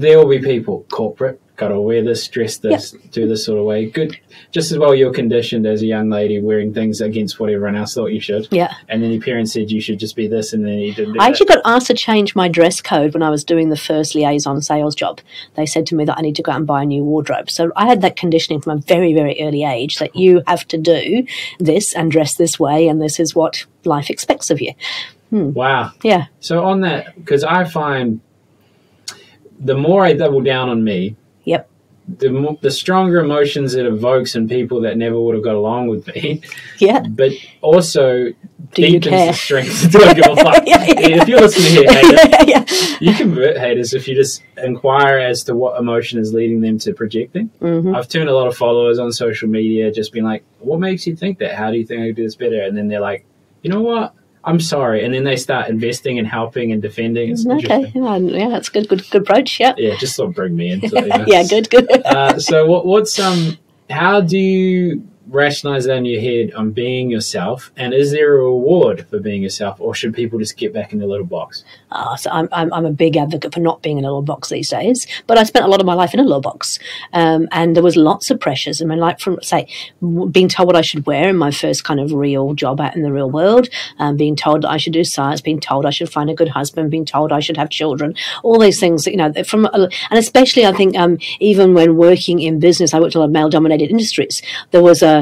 there will be people, corporate, got to wear this, dress this, do this sort of way. Good. Just as well you're conditioned as a young lady wearing things against what everyone else thought you should. Yeah. And then your parents said you should just be this, and then you didn't do that. I actually got asked to change my dress code when I was doing the first liaison sales job. They said to me that I need to go out and buy a new wardrobe. So I had that conditioning from a very, very early age that you have to do this and dress this way, and this is what life expects of you. Wow. Yeah. So on that, because I find the more I double down on me, Yep. the stronger emotions it evokes in people that never would have got along with me. Yeah. But also Do you deepens care? the strength. Do I give a fuck? If you're listening here, haters, you convert haters if you just inquire as to what emotion is leading them to projecting. Mm-hmm. I've turned a lot of followers on social media just being like, what makes you think that? How do you think I could do this better? And then they're like, you know what? I'm sorry. And then they start investing and helping and defending. It's Okay. Yeah, that's a good approach. Yeah. Yeah, just sort of bring me into it. Yeah, good. So what's how do you rationalize that in your head on being yourself, and is there a reward for being yourself, or should people just get back in their little box? So I'm a big advocate for not being in a little box these days, but I spent a lot of my life in a little box, and there was lots of pressures. I mean, like from, say, being told what I should wear in my first kind of real job out in the real world, being told that I should do science, being told I should find a good husband, being told I should have children, all these things, you know, and especially I think even when working in business, I worked in a lot of male-dominated industries, there was an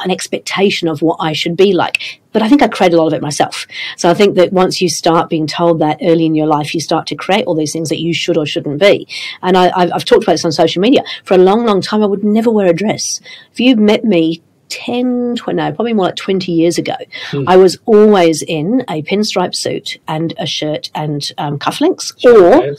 expectation of what I should be like. But I think I created a lot of it myself. So I think that once you start being told that early in your life, you start to create all these things that you should or shouldn't be. And I've talked about this on social media. For a long, long time, I would never wear a dress. If you met me probably more like 20 years ago, I was always in a pinstripe suit and a shirt and cufflinks, or...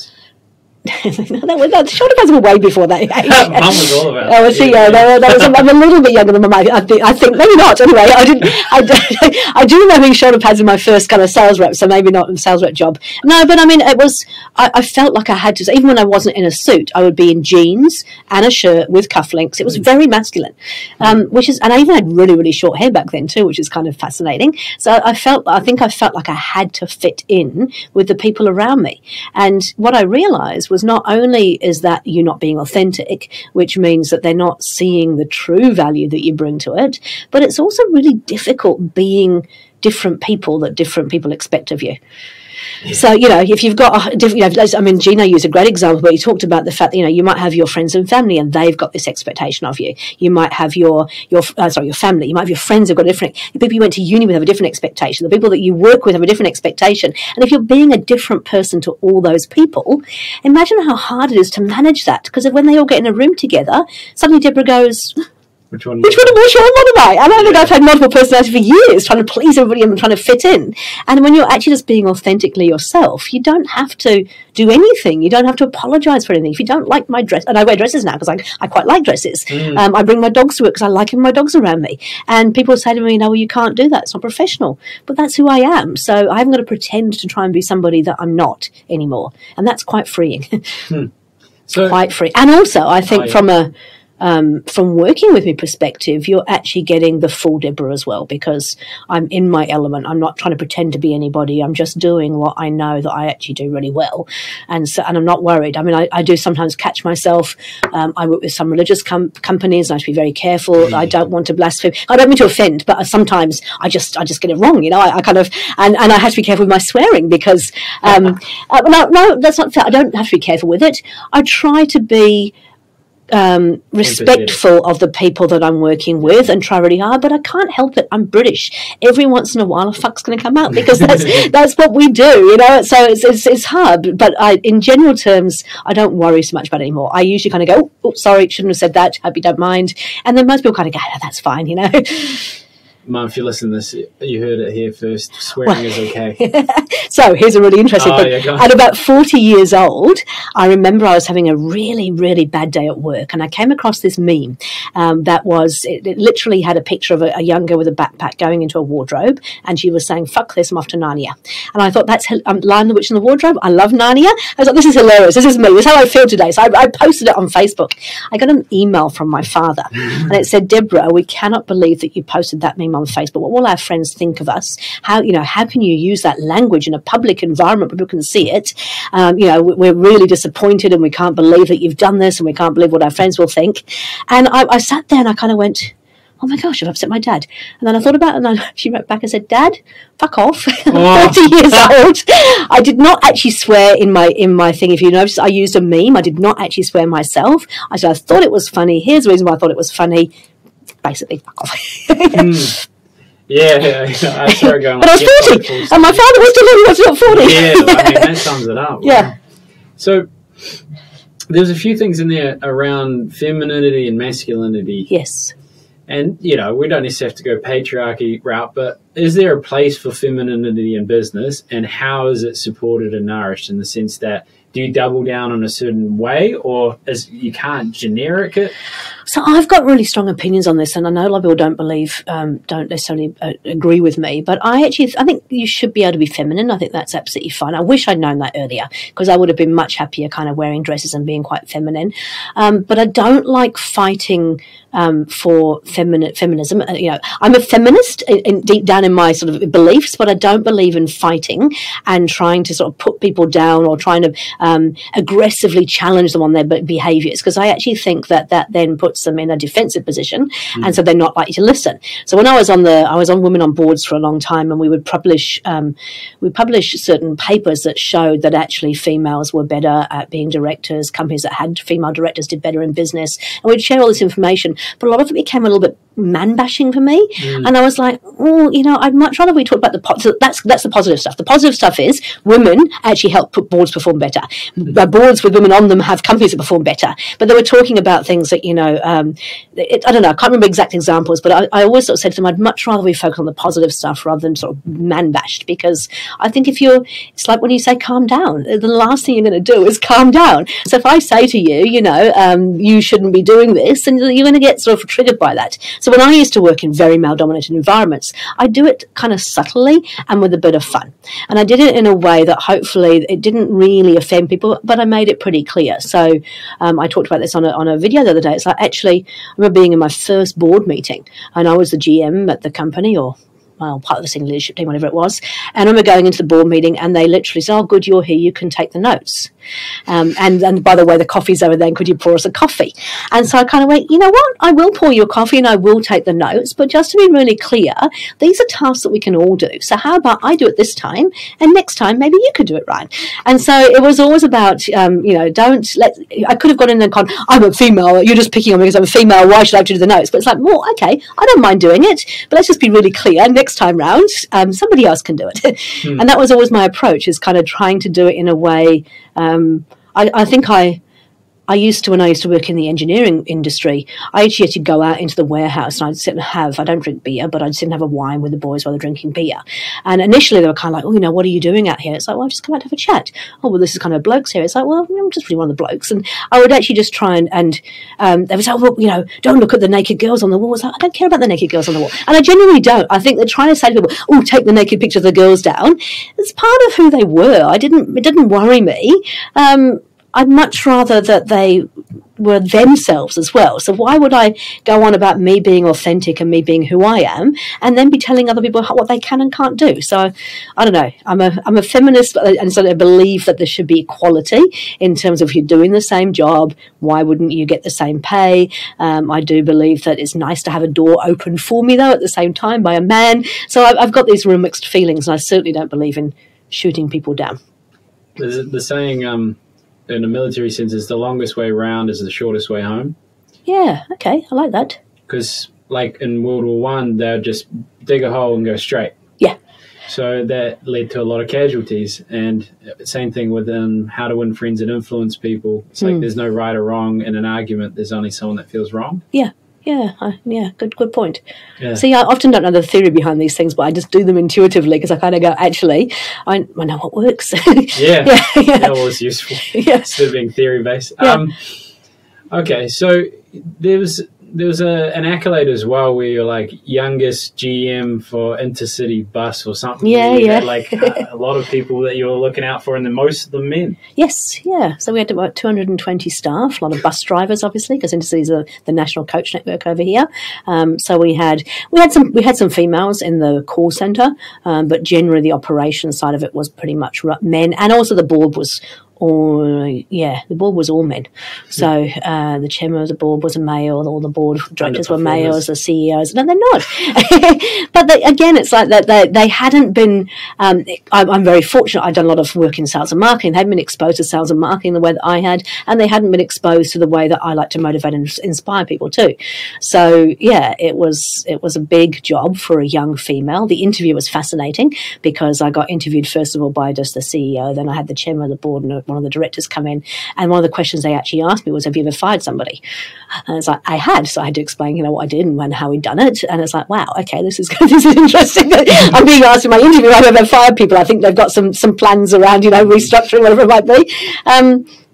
the shoulder pads were way before that age. Mum was all about I'm a little bit younger than my mum. I think maybe not. Anyway, I do remember having shoulder pads in my first kind of sales rep, so maybe not a sales rep job. No, but I mean, it was. I felt like I had to. Even when I wasn't in a suit, I would be in jeans and a shirt with cufflinks. It was very masculine, and I even had really, really short hair back then too, which is kind of fascinating. So I think I felt like I had to fit in with the people around me, and what I realised was not only is that you not being authentic, which means that they're not seeing the true value that you bring to it, but it's also really difficult being different people that different people expect of you. Yeah. So, you know, if you've got, I mean, Gino used a great example, but he talked about the fact that, you know, you might have your friends and family and they've got this expectation of you. You might have your family. You might have your friends who've got the people you went to uni with have a different expectation. The people that you work with have a different expectation. And if you're being a different person to all those people, imagine how hard it is to manage that. Because when they all get in a room together, suddenly Debra goes... Which one am I? I don't think I've had multiple personalities for years, trying to please everybody and trying to fit in. And when you're actually just being authentically yourself, you don't have to do anything. You don't have to apologise for anything. If you don't like my dress, and I wear dresses now because I quite like dresses. I bring my dogs to work because I like having my dogs around me. And people say to me, no, well, you can't do that. It's not professional. But that's who I am. So I haven't got to pretend to try and be somebody that I'm not anymore. And that's quite freeing. So, quite free. And also, I think from working with me perspective, you're actually getting the full Debra as well, because I'm in my element. I'm not trying to pretend to be anybody. I'm just doing what I know that I actually do really well. And I'm not worried. I mean, I do sometimes catch myself. I work with some religious companies, and I have to be very careful. I don't want to blaspheme. I don't mean to offend, but sometimes I just get it wrong, you know. I kind of, and I have to be careful with my swearing because, no, that's not fair. I don't have to be careful with it. I try to be respectful of the people that I'm working with and try really hard, but I can't help it. I'm British. Every once in a while a fuck's going to come out because that's what we do, you know. So it's hard, but in general terms I don't worry so much about it anymore. I usually kind of go, oh, sorry, shouldn't have said that, hope you don't mind, and then most people kind of go, oh, that's fine, you know. Mum, if you listen to this, you heard it here first. Swearing is okay. So here's a really interesting thing. Yeah, at about 40 years old, I remember I was having a really, really bad day at work, and I came across this meme it literally had a picture of a young girl with a backpack going into a wardrobe, and she was saying, fuck this, I'm off to Narnia. And I thought, that's Lion the Witch in the Wardrobe. I love Narnia. I was like, this is hilarious. This is me. This is how I feel today. So I posted it on Facebook. I got an email from my father, and it said, Debra, we cannot believe that you posted that meme on Facebook. What will our friends think of us? How can you use that language in a public environment where people can see it? We're really disappointed, and we can't believe that you've done this, and we can't believe what our friends will think. And I sat there and I kind of went, oh my gosh, I've upset my dad. And then I thought about it, and then she wrote back and said, Dad, fuck off. I'm 40 years old. I did not actually swear in my thing. If you notice, I used a meme. I did not actually swear myself. I said, I thought it was funny. Here's the reason why I thought it was funny. Basically, fuck off. Yeah, I started going. But I was 40, and my father was telling me I was not 40. Yeah, I mean, that sums it up. Yeah. So there's a few things in there around femininity and masculinity. Yes. And, we don't necessarily have to go patriarchy route, but is there a place for femininity in business, and how is it supported and nourished, in the sense that, do you double down on a certain way, or you can't generic it? So I've got really strong opinions on this, and I know a lot of people don't necessarily agree with me, but I think you should be able to be feminine. I think that's absolutely fine. I wish I'd known that earlier, because I would have been much happier kind of wearing dresses and being quite feminine. But I don't like fighting for feminism. I'm a feminist deep down in my sort of beliefs, but I don't believe in fighting and trying to sort of put people down or trying to aggressively challenge them on their behaviours, because I actually think that then puts them in a defensive position, and so they're not likely to listen. So when I was on Women on Boards for a long time, and we would publish certain papers that showed that actually females were better at being directors. Companies that had female directors did better in business, and we'd share all this information. But a lot of it became a little bit man-bashing for me, and I was like, I'd much rather we talk about that's the positive stuff. The positive stuff is women actually help put boards perform better. Boards with women on them have companies that perform better. But they were talking about things that, I don't know, I can't remember exact examples, but I always sort of said to them, I'd much rather we focus on the positive stuff rather than sort of man-bashed, because I think it's like when you say calm down, the last thing you're going to do is calm down. So if I say to you, you shouldn't be doing this, and you're going to get sort of triggered by that. So when I used to work in very male-dominated environments, I do it kind of subtly and with a bit of fun. And I did it in a way that hopefully it didn't really offend people, but I made it pretty clear. So I talked about this on a video the other day. It's like, actually, I remember being in my first board meeting, and I was the GM at the company, or part of the senior leadership team, whatever it was. And I remember going into the board meeting, and they literally said, "Oh, good, you're here. You can take the notes. And by the way, the coffee's over there. And could you pour us a coffee?" And so I kind of went, you know what? I will pour you a coffee, and I will take the notes. But just to be really clear, these are tasks that we can all do. So how about I do it this time, and next time maybe you could do it, Ryan? And so it was always about, I could have gone in and gone, I'm a female. You're just picking on me because I'm a female. Why should I have to do the notes? But it's like, well, okay, I don't mind doing it, but let's just be really clear. Next time round, somebody else can do it. And that was always my approach, is kind of trying to do it in a way. I think I used to, when I used to work in the engineering industry, I actually had to go out into the warehouse, and I'd sit and I don't drink beer, but I'd sit and have a wine with the boys while they're drinking beer. And initially they were kind of like, what are you doing out here? It's like, well, I've just come out to have a chat. Oh, well, this is kind of blokes here. It's like, well, I'm just really one of the blokes. And I would actually just try and they would say, oh, well, don't look at the naked girls on the wall. It's like, I don't care about the naked girls on the wall. And I genuinely don't. I think they're trying to say to people, oh, take the naked picture of the girls down. It's part of who they were. It didn't worry me. I'd much rather that they were themselves as well. So why would I go on about me being authentic and me being who I am, and then be telling other people what they can and can't do? So I don't know. I'm a feminist, and so I believe that there should be equality in terms of, if you're doing the same job, why wouldn't you get the same pay? I do believe that it's nice to have a door open for me, though, at the same time, by a man. So I've got these real mixed feelings, and I certainly don't believe in shooting people down. There's the saying, in a military sense, is the longest way round is the shortest way home. Yeah, okay, I like that. Because, like in World War I, they'd just dig a hole and go straight. Yeah. So that led to a lot of casualties. And same thing with how to win friends and influence people. It's like there's no right or wrong in an argument. There's only someone that feels wrong. Yeah. Yeah, good point. Yeah. See, I often don't know the theory behind these things, but I just do them intuitively, because I kind of go, actually, I know what works. Yeah, well, it's useful. Yeah. Instead of being theory-based. Yeah. Okay, so there was an accolade as well, where you're like youngest GM for intercity bus or something. Yeah. Had like a lot of people that you were looking out for, and then most of them men. Yes, yeah. So we had about 220 staff, a lot of bus drivers, obviously, because intercities are the national coach network over here. So we had some females in the call centre, but generally the operations side of it was pretty much men, and also the board was. The board was all men. So the chairman of the board was a male, all the board directors were males, the CEOs. No, they're not. But again, it's like that they hadn't been, I'm very fortunate, I'd done a lot of work in sales and marketing. They hadn't been exposed to sales and marketing the way that I had, and they hadn't been exposed to the way that I like to motivate and inspire people too. So yeah, it was a big job for a young female. The interview was fascinating, because I got interviewed first of all by just the CEO, then I had the chairman of the board and one of the directors come in, and one of the questions they actually asked me was, have you ever fired somebody? And it's like, I had. So I had to explain, what I did and how we'd done it. And it's like, wow, okay, this is interesting. I'm being asked in my interview, have I ever fired people? I think they've got some plans around, restructuring, whatever it might be.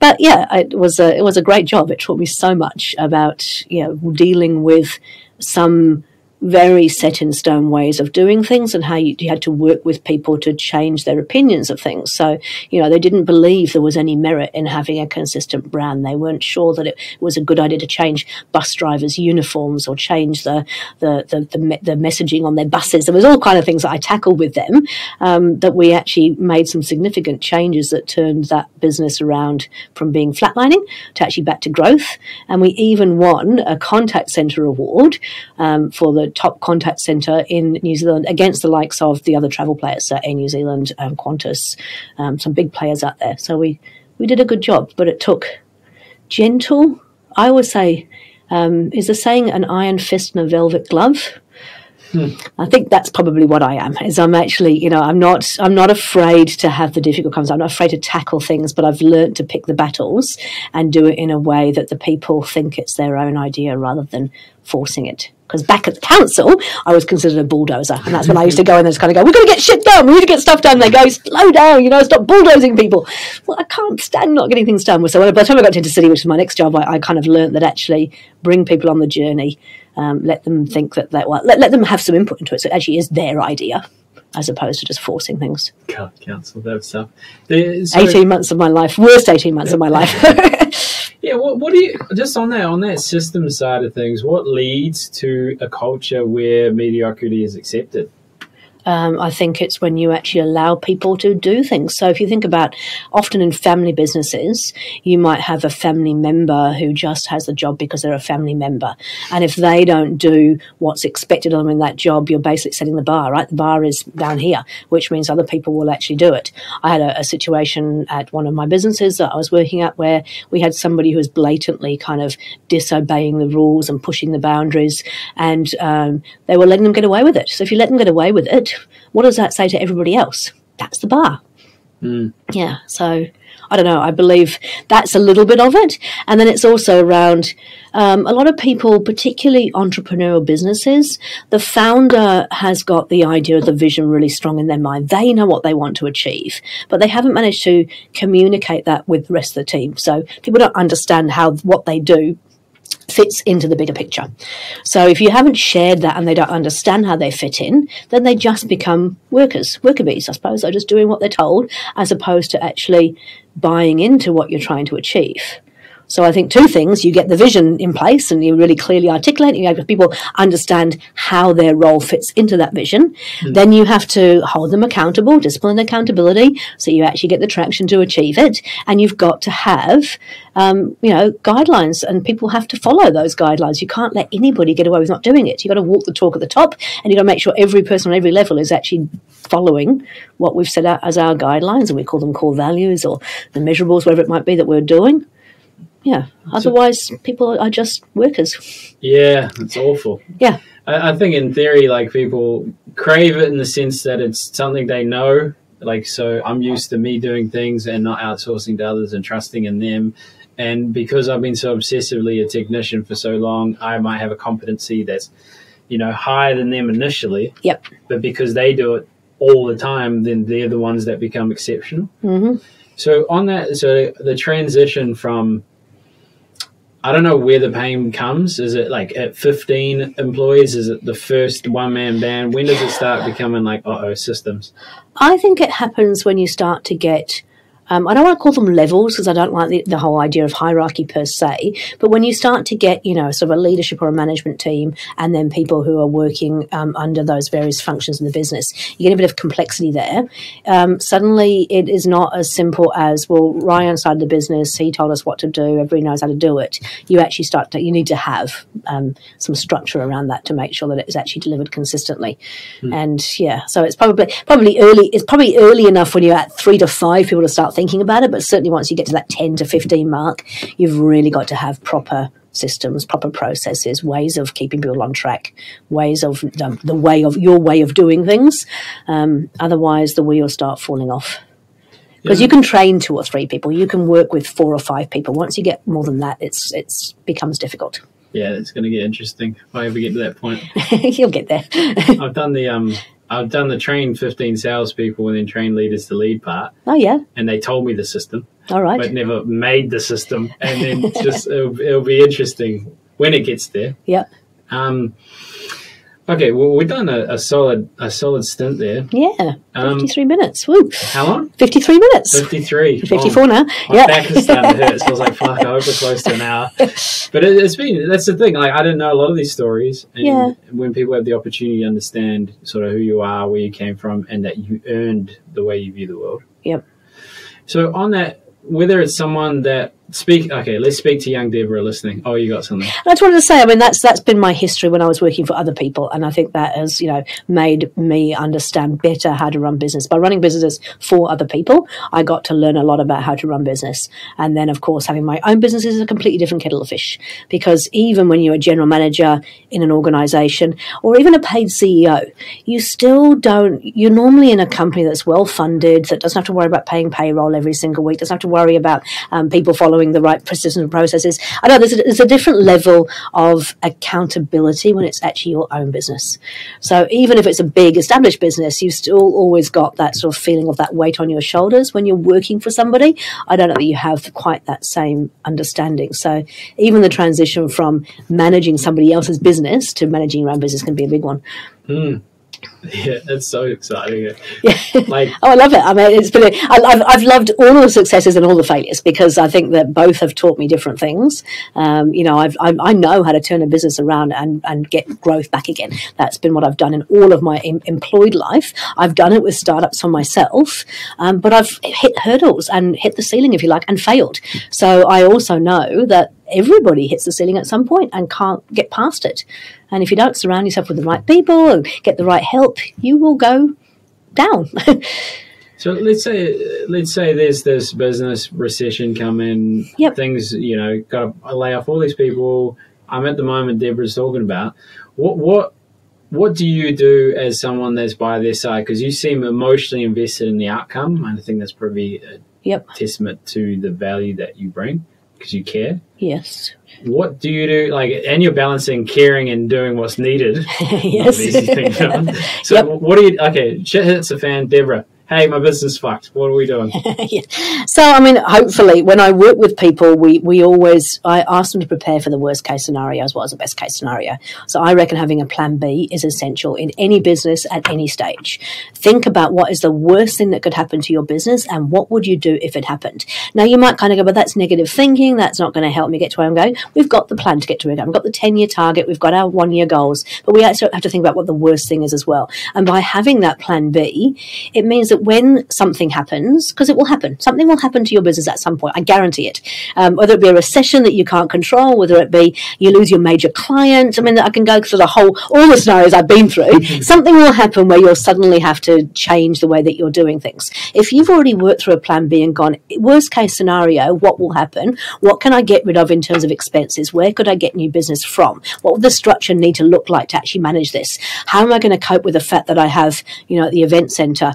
But yeah, it was a great job. It taught me so much about, dealing with some very set in stone ways of doing things, and how you had to work with people to change their opinions of things. So, they didn't believe there was any merit in having a consistent brand. They weren't sure that it was a good idea to change bus drivers' uniforms or change the messaging on their buses. There was all kind of things that I tackled with them, that we actually made some significant changes that turned that business around from being flatlining to actually back to growth. And we even won a contact centre award for the top contact centre in New Zealand against the likes of the other travel players, so Air New Zealand, Qantas, some big players out there. So we did a good job, but it took gentle. I always say, is the saying an iron fist and a velvet glove? I think that's probably what I am. Is I'm actually, I'm not afraid to have the difficult conversations. I'm not afraid to tackle things, but I've learned to pick the battles and do it in a way that the people think it's their own idea rather than forcing it. Because back at the council, I was considered a bulldozer, and that's when I used to go in and just kind of go, we're going to get shit done, we need to get stuff done. And they go, slow down, stop bulldozing people. Well, I can't stand not getting things done. So by the time I got to Intercity, which is my next job, I kind of learned that actually bring people on the journey, let them think that let them have some input into it. So it actually is their idea, as opposed to just forcing things. Council, that stuff. 18 months of my life, worst 18 months of my life. Yeah, what do you, just on that system side of things, what leads to a culture where mediocrity is accepted? I think it's when you actually allow people to do things. So if you think about, often in family businesses, you might have a family member who just has the job because they're a family member. And if they don't do what's expected of them in that job, you're basically setting the bar, right? The bar is down here, which means other people will actually do it. I had a situation at one of my businesses that I was working at where we had somebody who was blatantly kind of disobeying the rules and pushing the boundaries, and they were letting them get away with it. So if you let them get away with it, what does that say to everybody else? That's the bar. Yeah, so I don't know. I believe that's a little bit of it. And then it's also around a lot of people, particularly entrepreneurial businesses, the founder has got the idea of the vision really strong in their mind. They know what they want to achieve, but they haven't managed to communicate that with the rest of the team. So people don't understand how what they do fits into the bigger picture. So if you haven't shared that and they don't understand how they fit in, then they just become worker bees, I suppose. They're just doing what they're told as opposed to actually buying into what you're trying to achieve. So I think two things: you get the vision in place and you really clearly articulate, you have people understand how their role fits into that vision. Then you have to hold them accountable, discipline and accountability, so you actually get the traction to achieve it. And you've got to have, guidelines, and people have to follow those guidelines. You can't let anybody get away with not doing it. You've got to walk the talk at the top, and you've got to make sure every person on every level is actually following what we've set out as our guidelines, and we call them core values or the measurables, whatever it might be that we're doing. Yeah. Otherwise, people are just workers. Yeah, it's awful. Yeah. I think in theory, people crave it in the sense that it's something they know. So I'm used to me doing things and not outsourcing to others and trusting in them. And because I've been so obsessively a technician for so long, I might have a competency that's, higher than them initially. Yep. But because they do it all the time, then they're the ones that become exceptional. Mm-hmm. So on that, the transition from, I don't know where the pain comes. Is it at 15 employees? Is it the first one-man band? When does it start becoming systems? I think it happens when you start to get I don't want to call them levels because I don't like the whole idea of hierarchy per se, but when you start to get, sort of a leadership or a management team and then people who are working under those various functions in the business, you get a bit of complexity there. Suddenly it is not as simple as, well, Ryan started the business, he told us what to do, everybody knows how to do it. You actually you need to have some structure around that to make sure that it is actually delivered consistently. And yeah, so it's probably early. It's probably early enough when you're at 3 to 5 people to start thinking about it, but certainly once you get to that 10 to 15 mark, you've really got to have proper systems, proper processes, ways of keeping people on track, ways of your way of doing things. Otherwise, the wheels start falling off. Because you can train 2 or 3 people, you can work with 4 or 5 people. Once you get more than that, it's becomes difficult. Yeah, it's going to get interesting if I ever get to that point. You'll get there. I've done the train 15 salespeople and then train leaders to lead part. Oh yeah, and they told me the system. All right, but never made the system, and then just it'll be interesting when it gets there. Yeah. Okay, well, we've done a solid stint there. Yeah, 53 minutes. Woo. How long? 53 minutes. 53. 54 now. My back is starting to hurt, so I was like, fuck, I hope we're close to an hour. But that's the thing, like, I didn't know a lot of these stories, and when people have the opportunity to understand sort of who you are, where you came from, and that you earned the way you view the world. Yep. So on that, whether it's someone that let's speak to young Debra listening. Oh, you got something. I just wanted to say, I mean, that's been my history when I was working for other people, and I think that has, made me understand better how to run business. By running businesses for other people, I got to learn a lot about how to run business. And then, of course, having my own business is a completely different kettle of fish, because even when you're a general manager in an organization or even a paid CEO, you're normally in a company that's well-funded, that doesn't have to worry about paying payroll every single week, doesn't have to worry about people following the right systems and processes. I know there's a different level of accountability when it's actually your own business. So even if it's a big established business, you've still always got that sort of feeling of that weight on your shoulders when you're working for somebody. I don't know that you have quite that same understanding. So even the transition from managing somebody else's business to managing your own business can be a big one. Yeah, it's so exciting. Yeah. I love it. I mean, it's been. I've loved all the successes and all the failures, because I think that both have taught me different things. I know how to turn a business around and get growth back again. That's been what I've done in all of my employed life. I've done it with startups for myself, but I've hit hurdles and hit the ceiling, if you like, and failed. So I also know that everybody hits the ceiling at some point and can't get past it. And if you don't surround yourself with the right people and get the right help, you will go down. So let's say there's this business recession coming. Yep. Things, got to lay off all these people. I'm at the moment Debra's talking about. What do you do as someone that's by their side? Because you seem emotionally invested in the outcome. And I think that's probably a testament to the value that you bring, because you care. Yes. What do you do? And you're balancing caring and doing what's needed. Yes. So what do you? Okay, shit hits the fan, Debra. Hey, my business fucked. What are we doing? Yeah. So, I mean, hopefully, when I work with people, I ask them to prepare for the worst case scenario as well as the best case scenario. So I reckon having a plan B is essential in any business at any stage. Think about what is the worst thing that could happen to your business and what would you do if it happened. Now, you might kind of go, but that's negative thinking. That's not going to help me get to where I'm going. We've got the plan to get to where I'm going. We've got the 10-year target. We've got our 1-year goals. But we actually have to think about what the worst thing is as well. And by having that plan B, it means that when something happens, because it will happen, something will happen to your business at some point, I guarantee it. Whether it be a recession that you can't control, whether it be you lose your major client. I mean, I can go through all the scenarios I've been through. Something will happen where you'll suddenly have to change the way that you're doing things. If you've already worked through a plan B and gone, worst case scenario, what will happen? What can I get rid of in terms of expenses? Where could I get new business from? What would the structure need to look like to actually manage this? How am I going to cope with the fact that I have, at the event center,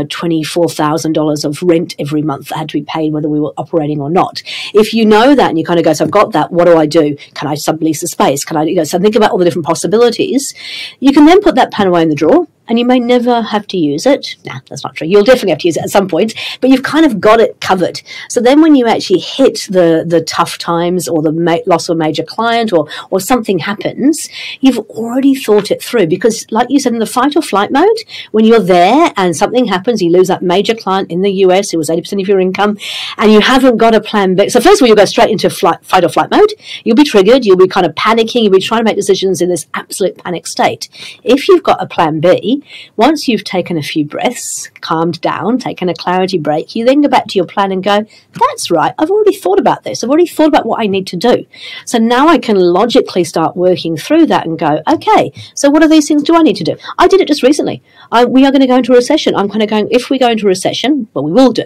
$24,000 of rent every month that had to be paid whether we were operating or not? If you know that and you kind of go, so I've got that, what do I do? Can I sublease the space? Can I, so think about all the different possibilities. You can then put that plan away in the drawer, and you may never have to use it. No, that's not true. You'll definitely have to use it at some point, but you've kind of got it covered. So then when you actually hit the tough times or the loss of a major client or something happens, you've already thought it through. Because like you said, in the fight or flight mode, when you're there and something happens, you lose that major client in the US who was 80% of your income, and you haven't got a plan B. So first of all, you'll go straight into fight or flight mode. You'll be triggered. You'll be kind of panicking. You'll be trying to make decisions in this absolute panic state. If you've got a plan B, once you've taken a few breaths, calmed down, taken a clarity break, you then go back to your plan and go, that's right, I've already thought about this. I've already thought about what I need to do. So now I can logically start working through that and go, okay, so what are these things do I need to do? I did it just recently. We are going to go into a recession. I'm kind of going, if we go into a recession, well, we will do.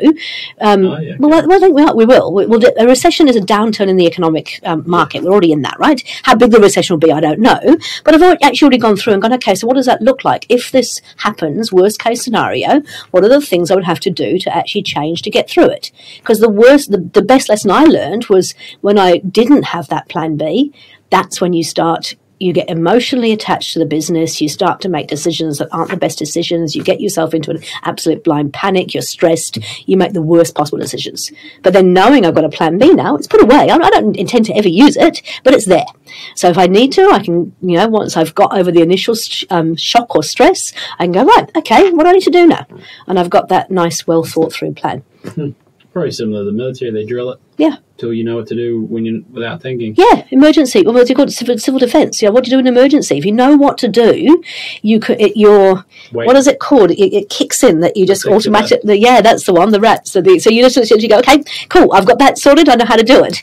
Well, I think we will. We'll do. A recession is a downturn in the economic market. We're already in that, right? How big the recession will be, I don't know. But I've actually already gone through and gone, okay, so what does that look like? If this happens, worst case scenario, what are the things I would have to do to actually change to get through it? Because the best lesson I learned was when I didn't have that plan B, that's when you get emotionally attached to the business, you start to make decisions that aren't the best decisions, you get yourself into an absolute blind panic, you're stressed, you make the worst possible decisions. But then knowing I've got a plan B now, it's put away. I don't intend to ever use it, but it's there. So if I need to, I can, once I've got over the initial shock or stress, I can go, right, okay, what do I need to do now? And I've got that nice, well thought through plan. Probably similar to the military, they drill it. Yeah. Till you know what to do without thinking. Yeah, emergency. Well, it's called civil defence. What do you do in an emergency? If you know what to do, what is it called? It kicks in that you just automatically. Yeah, that's the one. The rats. So you just go, okay, cool. I've got that sorted. I know how to do it.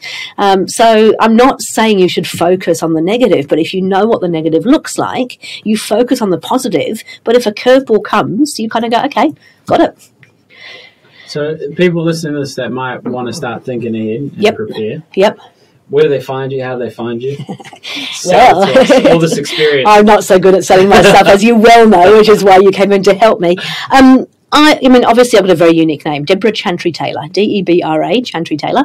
So I'm not saying you should focus on the negative, but if you know what the negative looks like, you focus on the positive. But if a curveball comes, you kind of go, okay, got it. So people listening to this that might want to start thinking ahead and prepare. Yep. Where do they find you? How do they find you? Well, all this experience. I'm not so good at selling myself, as you well know, which is why you came in to help me. I mean, obviously, I've got a very unique name, Debra Chantry-Taylor, Debra Chantry-Taylor.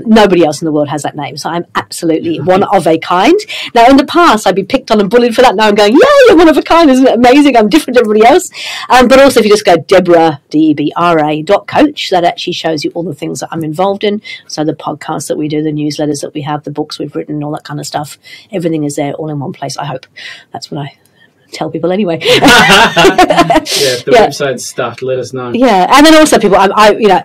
Nobody else in the world has that name, so I'm absolutely one of a kind. Now, in the past, I'd be picked on and bullied for that. Now I'm going, yeah, you're one of a kind, isn't it amazing? I'm different to everybody else. But also, if you just go Debra, Debra.coach, that actually shows you all the things that I'm involved in. So the podcasts that we do, the newsletters that we have, the books we've written, all that kind of stuff. Everything is there all in one place, I hope. That's what I tell people anyway. If the website's stuffed, let us know. Yeah, and then also people,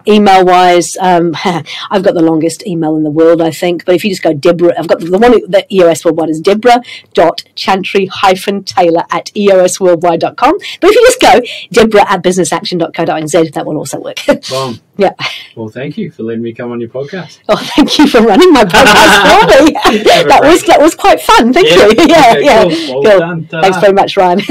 email wise, I've got the longest email in the world, I think. But if you just go Debra, I've got the one that EOS Worldwide is Debra.chantry-taylor@eosworldwide.com. But if you just go Debra@businessaction.co.nz, that will also work. Boom. Yeah. Well, thank you for letting me come on your podcast. Oh, thank you for running my podcast for me. that was quite fun. Thank you. Okay, Yeah. Cool. Well cool. done. Thanks very much, Ryan.